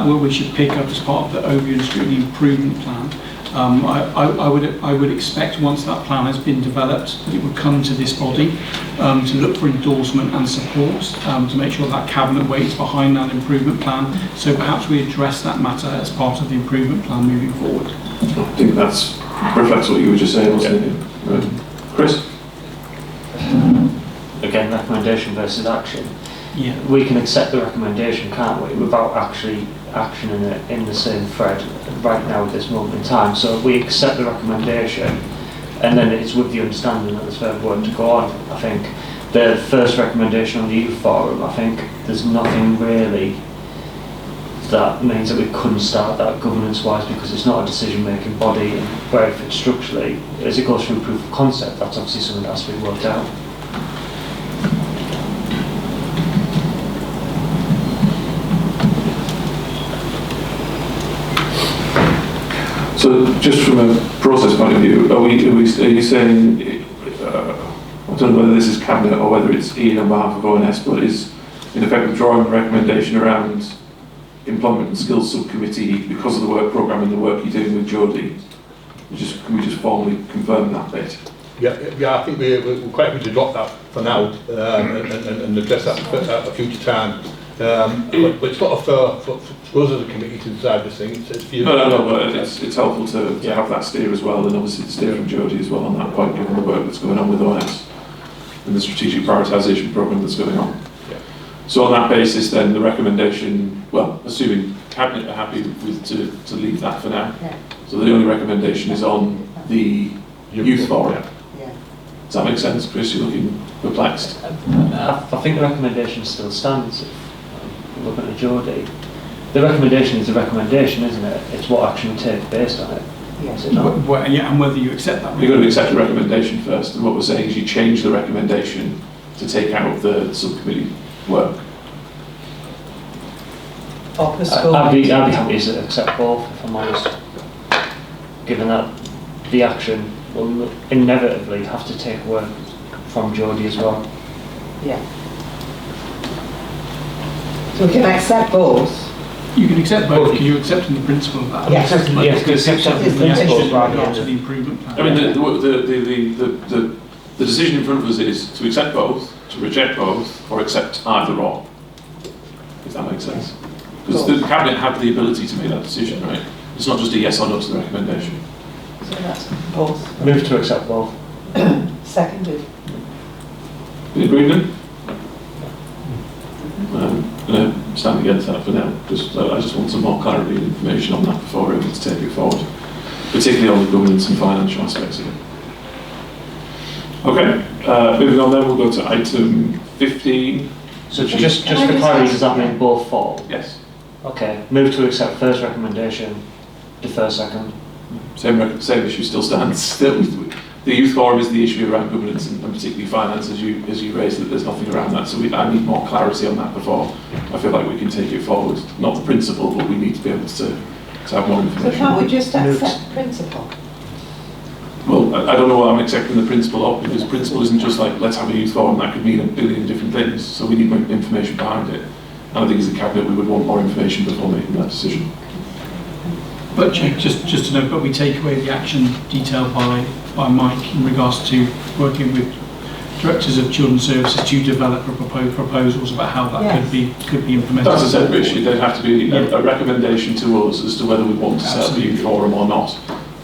work we should pick up as part of the overview and scrutiny improvement plan. I would expect once that plan has been developed that it would come to this body to look for endorsement and support to make sure that cabinet weights behind that improvement plan. So perhaps we address that matter as part of the improvement plan moving forward. I think that reflects what you were just saying, wasn't it? Right. Chris? Again, recommendation versus action. Yeah. We can accept the recommendation, can't we, without actually actioning it in the same thread right now at this moment in time. So we accept the recommendation, and then it's with the understanding that there's further work to go on. I think the first recommendation on the youth forum, I think there's nothing really that means that we couldn't start that governance-wise, because it's not a decision-making body, and where it fits structurally, as it goes through proof of concept, that's obviously something that has to be worked out. So, just from a process point of view, are you saying, I don't know whether this is Cabinet or whether it's Ian on behalf of ONS, but is in effect withdrawing the recommendation around Employment and Skills Subcommittee because of the work programme and the work you're doing with Jodie? Can we just formally confirm that bit? Yeah, I think we're quite happy to drop that for now and address that at a future time. But it's not for us as a committee to decide this thing. It's for you. No, but it's helpful to have that steer as well, and obviously the steer from Jodie as well on that point, given the work that's going on with ONS and the strategic prioritisation programme that's going on. Yeah. So on that basis then, the recommendation, well, assuming Cabinet are happy to leave that for now, so the only recommendation is on the youth forum. Yeah. Does that make sense, Chris? You're looking perplexed. I think the recommendation still stands. Looking at Jodie, the recommendation is a recommendation, isn't it? It's what action we take based on it. Yes. Is it not? And whether you accept that. You've got to accept the recommendation first, and what we're saying is you change the recommendation to take out the subcommittee work. I'd be happy to accept both, if I'm honest. Given that the action will inevitably have to take work from Jodie as well. Yeah. So we can accept both. You can accept both because you're accepting the principle of that. Yes, because accepting the principle rather than the improvement plan. I mean, the decision in front of us is to accept both, to reject both, or accept either or. If that makes sense. Because the Cabinet have the ability to make that decision, right? It's not just a yes or no to the recommendation. So that's both. Move to accept both. Seconded. In agreement? I'm going to stand against that for now. I just want some more clarity and information on that before we're able to take it forward, particularly on the governance and financial aspects of it. Okay, moving on then, we'll go to item 15. So just for clarity, does that mean both fall? Yes. Okay, move to accept first recommendation, defer second. Same issue still stands. The youth forum is the issue around governance and particularly finance, as you raised, that there's nothing around that. So I need more clarity on that before I feel like we can take it forward. Not the principle, but we need to be able to have more information. So can't we just accept principle? Well, I don't know what I'm accepting the principle of, because principle isn't just like, let's have a youth forum. That could mean a billion different things. So we need more information behind it. And I think as a Cabinet, we would want more information before making that decision. But just to note, but we take away the action detailed by Mike in regards to working with directors of children's services to develop or propose proposals about how that could be implemented. That's a separate issue. There'd have to be a recommendation to us as to whether we want to set up the youth forum or not.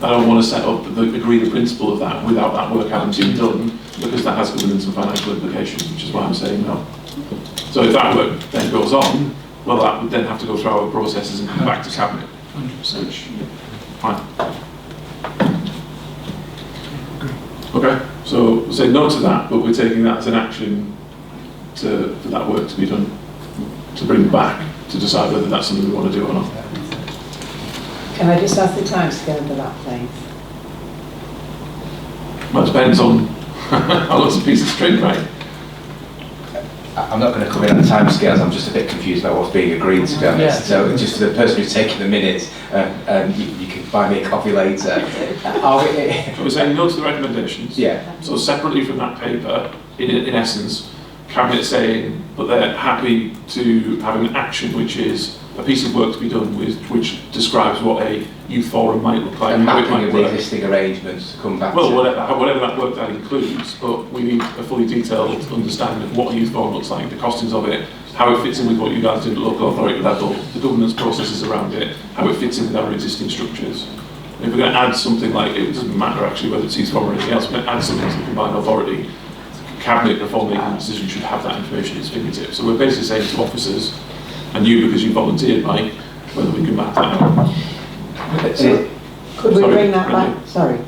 I don't want to set up agree the principle of that without that work having been done, because that has governance and financial implications, which is why I'm saying no. So if that work then goes on, well, that would then have to go through our processes and come back to Cabinet. 100%. Which, fine. Okay, so we'll say no to that, but we're taking that as an action for that work to be done, to bring back, to decide whether that's something we want to do or not. Can I just ask the timescale for that, please? Well, it depends on how long's a piece of string, right? I'm not going to come in on timescales. I'm just a bit confused about what's being agreed, to be honest. Yeah. So just for the person who's taking the minutes, you can buy me a coffee later. So we're saying no to the recommendations. Yeah. So separately from that paper, in essence, Cabinet saying, but they're happy to have an action which is a piece of work to be done with, which describes what a youth forum might look like, And how it mapping might of the work. existing arrangements to come back Well, to. whatever that work that includes, but we need a fully detailed understanding of what a youth forum looks like, the costings of it, how it fits in with what you guys do at the local authority level, the governance processes around it, how it fits in with our existing structures. If we're going to add something like, it doesn't matter actually whether it's youth forum or anything else, we're going to add something to the combined authority, Cabinet before making a decision should have that information at its fingertips. So we're basically saying to officers, and you because you volunteered, Mike, whether we can map that out. So, could we Sorry, bring that Brenda. back? Sorry.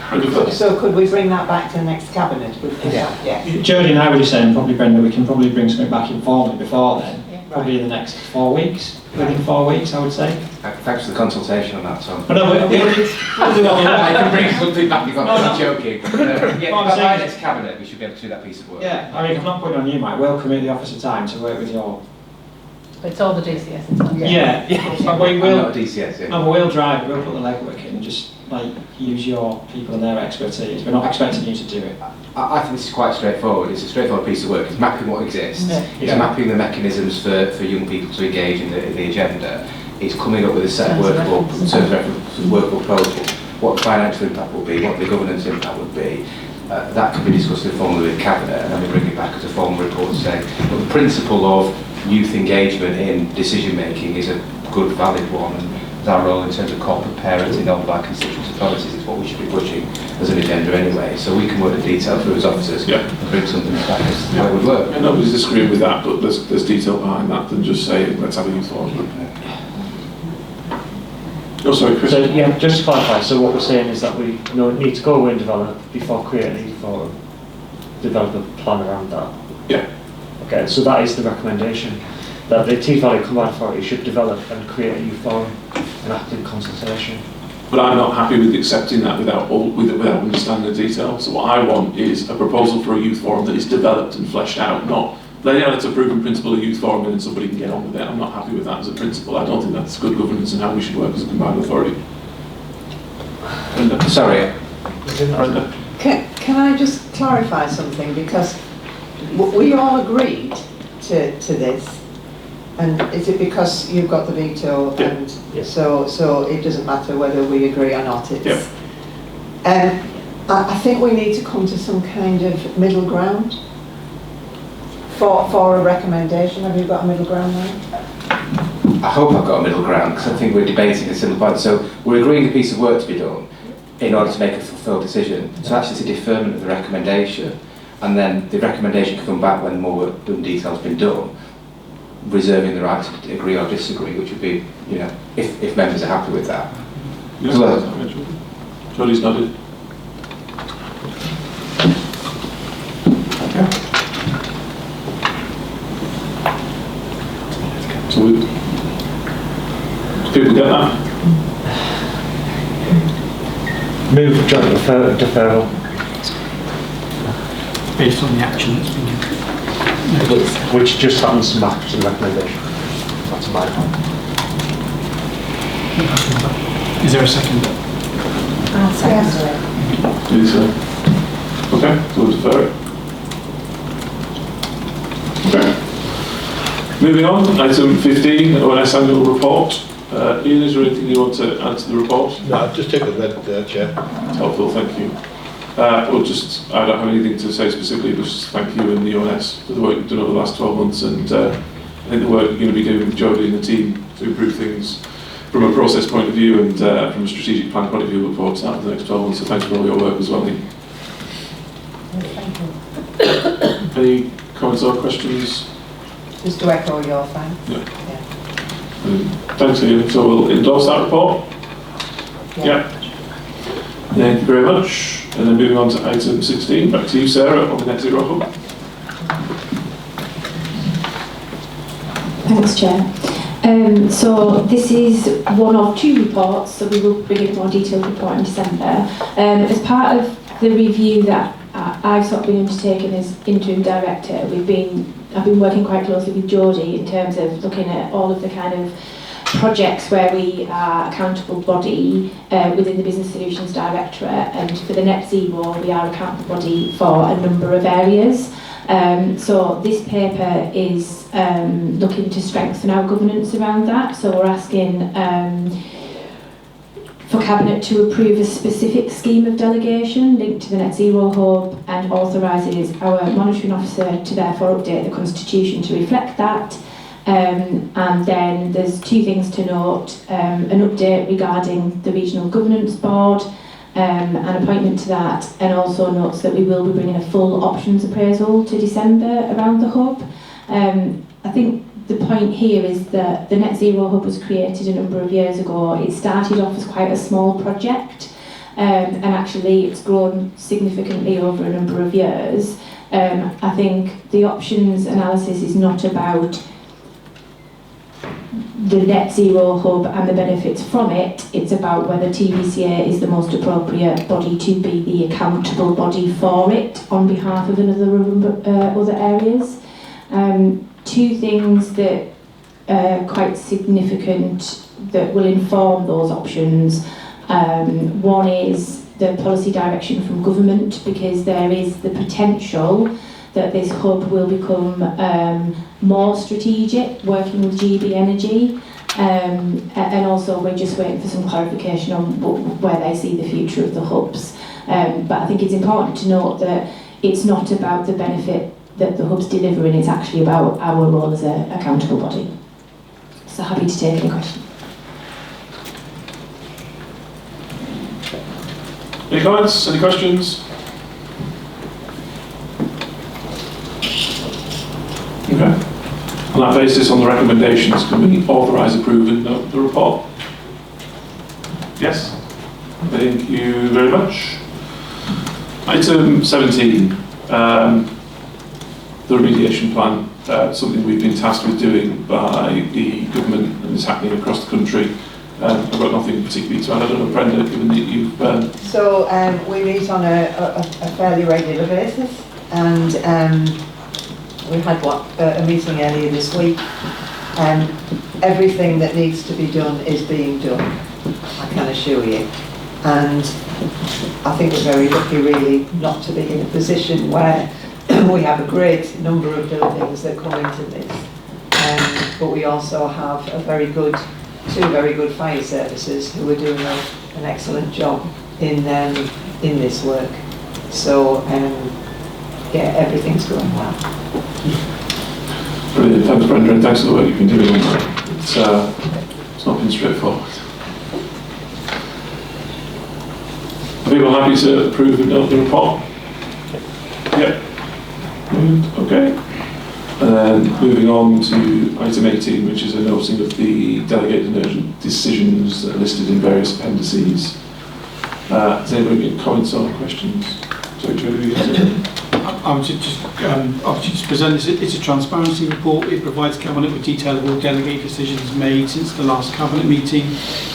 Brenda first. So could we bring that back to the next cabinet? Yeah. Jodie and I were just saying, probably Brenda, we can probably bring something back informally before then. Probably in the next 4 weeks. Within 4 weeks, I would say. Thanks for the consultation on that, Tom. But no, we'll do all I that. can bring something back. I'm joking. Yeah, What I'm by saying next cabinet, we should be able to do that piece of work. Yeah, I mean, I'm not putting on you, Mike. We'll commit the office of time to work with your. It's all the DCS, it's not. Yeah. But we I'm will. not a DCS, yeah. No, but we'll drive. We'll put the legwork in and just like use your people and their expertise. We're not expecting you to do it. I think this is quite straightforward. It's a straightforward piece of work. It's mapping what exists. Yeah. It's mapping the mechanisms for young people to engage in the agenda. It's coming up with a set of workable proposals. What the financial impact will be, what the governance impact would be. That can be discussed informally with Cabinet, and then we bring it back as a formal report saying, but the principle of youth engagement in decision making is a good, valid one, and our role in terms of corporate parenting of our constituent authorities is what we should be pushing as an agenda anyway. So we can work the detail through as officers and bring something back as how it would work. And nobody's disagreeing with that, but there's detail behind that than just saying let's have a youth forum. Oh, sorry, Chris. So yeah, just to clarify, so what we're saying is that we need to go away and develop before creating a youth forum, develop a plan around that. Yeah. Okay, so that is the recommendation, that the Tees Valley Combined Authority should develop and create a youth forum and act in consultation. But I'm not happy with accepting that without understanding the detail. So what I want is a proposal for a youth forum that is developed and fleshed out, not laying out a proven principle of youth forum and then somebody can get on with it. I'm not happy with that as a principle. I don't think that's good governance and how we should work as a combined authority. Brenda. Sorry. Brenda. Can I just clarify something? Because we all agreed to this, and is it because you've got the veto and so it doesn't matter whether we agree or not? It's I think we need to come to some kind of middle ground for a recommendation. Have you got a middle ground there? I hope I've got a middle ground, because I think we're debating a similar point. So we're agreeing a piece of work to be done in order to make a fulfilled decision. So actually it's a deferment of the recommendation, and then the recommendation can come back when the more work done detail has been done, reserving the right to agree or disagree, which would be, if members are happy with that. Yes, Jodie's nodded. Okay. So do people get that? Move joint deferral. Based on the action that's been taken. Which just happens to match the recommendation. That's my point. Is there a second? I'll second Do so. Okay, so we'll defer it. Okay. Moving on, item 15, ONS annual report. Ian, is there anything you want to add to the report? No, just take the red, Chair. It's helpful, thank you. I don't have anything to say specifically, but just thank you and the ONS for the work you've done over the last 12 months, and I think the work you're going to be doing with Jodie and the team to improve things from a process point of view and from a strategic plan point of view. Look forward to that for the next 12 months, so thanks for all your work as well, Ian. Thank you. Any comments or questions? Just to echo your thanks. Yeah. Thanks, Ian. So we'll endorse that report. Yeah. Thank you very much. And then moving on to item 16, back to you, Sarah, on the Net Zero Hub. Thanks, Chair. So this is one of two reports, so we will bring a more detailed report in December. As part of the review that I've sort of been undertaking as interim director, I've been working quite closely with Jodie in terms of looking at all of the kind of projects where we are accountable body within the Business Solutions Directorate, and for the Net Zero we are accountable body for a number of areas. So this paper is looking to strengthen our governance around that. So we're asking for Cabinet to approve a specific scheme of delegation linked to the Net Zero Hub, and authorises our monitoring officer to therefore update the Constitution to reflect that. And then there's two things to note: an update regarding the Regional Governance Board, an appointment to that, and also notes that we will be bringing a full options appraisal to December around the hub. I think the point here is that the Net Zero Hub was created a number of years ago. It started off as quite a small project, and actually it's grown significantly over a number of years. I think the options analysis is not about the Net Zero Hub and the benefits from it. It's about whether TVCA is the most appropriate body to be the accountable body for it on behalf of other areas. Two things that are quite significant that will inform those options. One is the policy direction from government, because there is the potential that this hub will become more strategic, working with GB Energy, and also we're just waiting for some clarification on where they see the future of the hubs. But I think it's important to note that it's not about the benefit that the hub's delivering, it's actually about our role as an accountable body. So happy to take any questions. Any comments? Any questions? Okay. On that basis, on the recommendations, can we authorise approving the report? Yes? Thank you very much. Item 17, the remediation plan, something we've been tasked with doing by the government, and is happening across the country. I've got nothing particularly to add. I don't know, Brenda, given that you've... So we meet on a fairly regular basis, and we had a meeting earlier this week. Everything that needs to be done is being done, I can assure you. And I think we're very lucky really not to be in a position where we have a great number of buildings that come into this. But we also have two very good fire services who are doing an excellent job in this work. So yeah, everything's going well. Brilliant, thanks Brenda, and thanks for the work you've been doing on that. It's not been straightforward. Are people happy to approve the report? Yep. Okay. And then moving on to item 18, which is a noting of the delegated and urgent decisions that are listed in various appendices. Has anybody got comments or questions? Sorry, Jodie, I would just present this. It's a transparency report. It provides Cabinet with detail of all delegated decisions made since the last Cabinet meeting.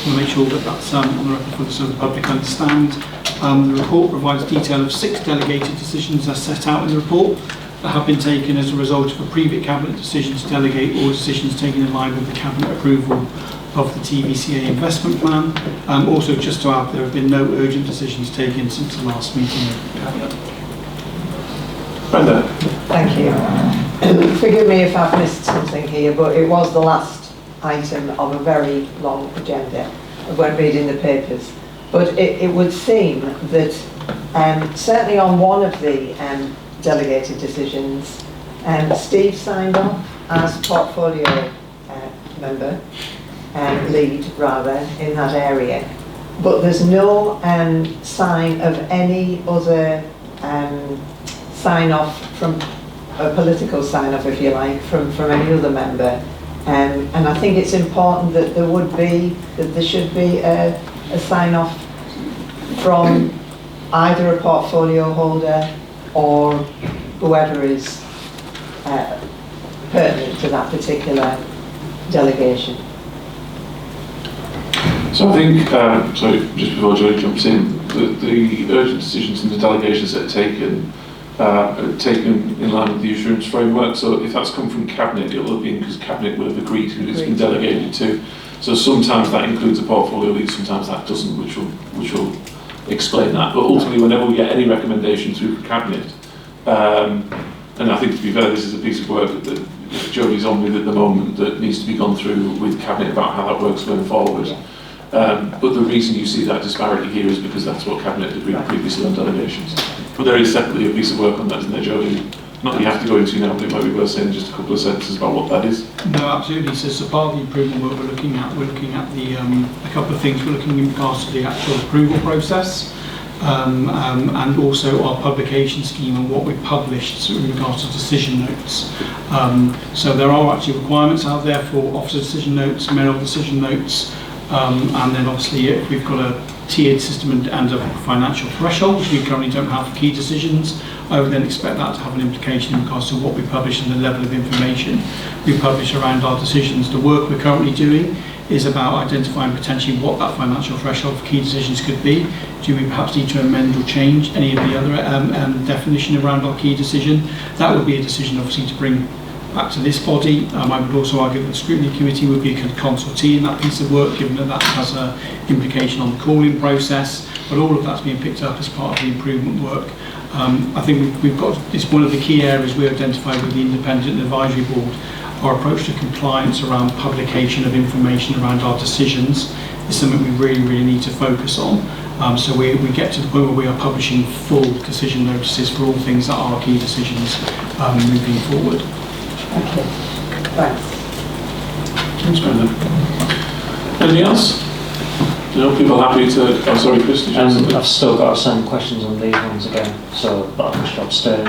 We'll make sure that that's on the record so the public understand. The report provides detail of 6 delegated decisions as set out in the report that have been taken as a result of a previous Cabinet decision to delegate, or decisions taken in line with the Cabinet approval of the TVCA investment plan. Also, just to add, there have been no urgent decisions taken since the last meeting of Cabinet. Brenda. Thank you. Forgive me if I've missed something here, but it was the last item of a very long agenda. I won't read in the papers. But it would seem that certainly on one of the delegated decisions, Steve signed off as portfolio member, lead rather, in that area. But there's no sign of any other sign off from a political sign-off, if you like, from any other member. And I think it's important that there should be a sign-off from either a portfolio holder or whoever is pertinent to that particular delegation. So I think, sorry, just before Joey jumps in, the urgent decisions and the delegations that are taken in line with the assurance framework. So if that's come from Cabinet, it'll have been because Cabinet will have agreed who it's been delegated to. So sometimes that includes a portfolio lead, sometimes that doesn't, which will explain that. But ultimately, whenever we get any recommendation through from Cabinet, and I think to be fair, this is a piece of work that Jodie's on with at the moment that needs to be gone through with Cabinet about how that works going forward. Yeah. But the reason you see that disparity here is because that's what Cabinet agreed previously on delegations. But there is separately a piece of work on that, isn't there, Jodie? Not that you have to go into now, but it might be worth saying just a couple of sentences about what that is. No, absolutely. So part of the improvement work we're looking at the a couple of things. We're looking in regards to the actual approval process, and also our publication scheme and what we published in regards to decision notes. So there are actually requirements out there for officer decision notes, mayoral decision notes, and then obviously if we've got a tiered system and a financial threshold, which we currently don't have for key decisions, I would then expect that to have an implication in regards to what we publish and the level of information we publish around our decisions. The work we're currently doing is about identifying potentially what that financial threshold for key decisions could be. Do we perhaps need to amend or change any of the other definition around our key decision? That would be a decision obviously to bring back to this body. I would also argue that the scrutiny committee would be a consultee in that piece of work, given that that has an implication on the calling process, but all of that's being picked up as part of the improvement work. I think we've got, it's one of the key areas we identified with the Independent Advisory Board, our approach to compliance around publication of information around our decisions is something we really need to focus on. So we get to the point where we are publishing full decision notices for all things that are key decisions moving forward. Okay, thanks. Thanks, Brendan. Anything else? No, people happy to... Oh, sorry, Chris, did you have something? I've still got some questions on these ones again, so but I should abstain.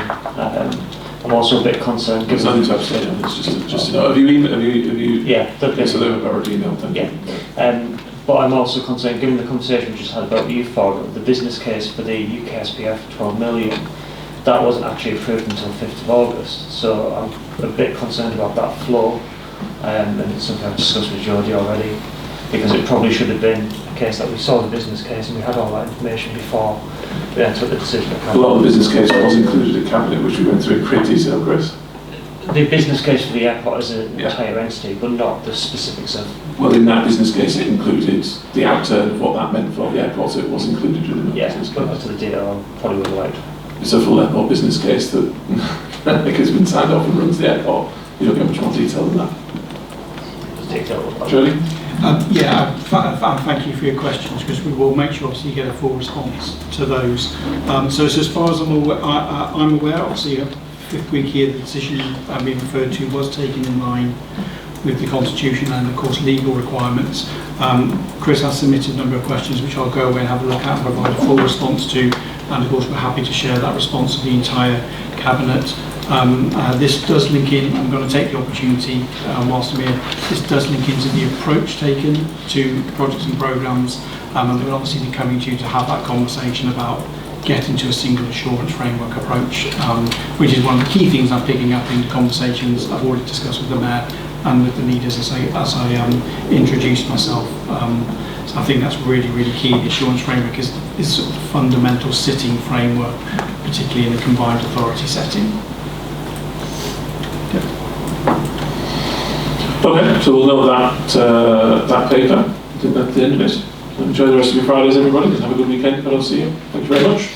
I'm also a bit concerned. There's nothing to abstain on, it's just to know. Have you emailed? Yeah. Okay, so they've already emailed, thank you. Yeah. But I'm also concerned, given the conversation we just had about youth forum, the business case for the UKSPF 12 million, that wasn't actually approved until 5th of August. So I'm a bit concerned about that flow, and it's something I've discussed with Jodie already, because it probably should have been a case that we saw the business case and we had all that information before we then took the decision. A lot of the business case was included in Cabinet, which we went through in great detail, Chris. The business case for the airport as an entire entity, but not the specifics of... Well, in that business case it included the outturn of what that meant for the airport, so it was included within the business case. But to the detail I probably would have liked. It's a full airport business case that has been signed off and runs the airport. You don't get much more detail than that. Jodie? Thank you for your questions, because we will make sure obviously you get a full response to those. So as far as I'm aware, obviously a 5th week here, the decision being referred to was taken in line with the Constitution and of course legal requirements. Chris has submitted a number of questions which I'll go away and have a look at and provide a full response to, and of course we're happy to share that response to the entire Cabinet. This does link in, I'm going to take the opportunity whilst I'm here, this does link into the approach taken to projects and programmes, and we'll obviously be coming to you to have that conversation about getting to a single assurance framework approach, which is one of the key things I'm picking up in the conversations I've already discussed with the Mayor and with the leaders as I introduced myself. So I think that's really key. The assurance framework is sort of the fundamental sitting framework, particularly in a combined authority setting. Okay, so we'll know that paper. I think that's the end of it. Enjoy the rest of your Fridays, everybody, and have a good weekend if I don't see you. Thank you very much.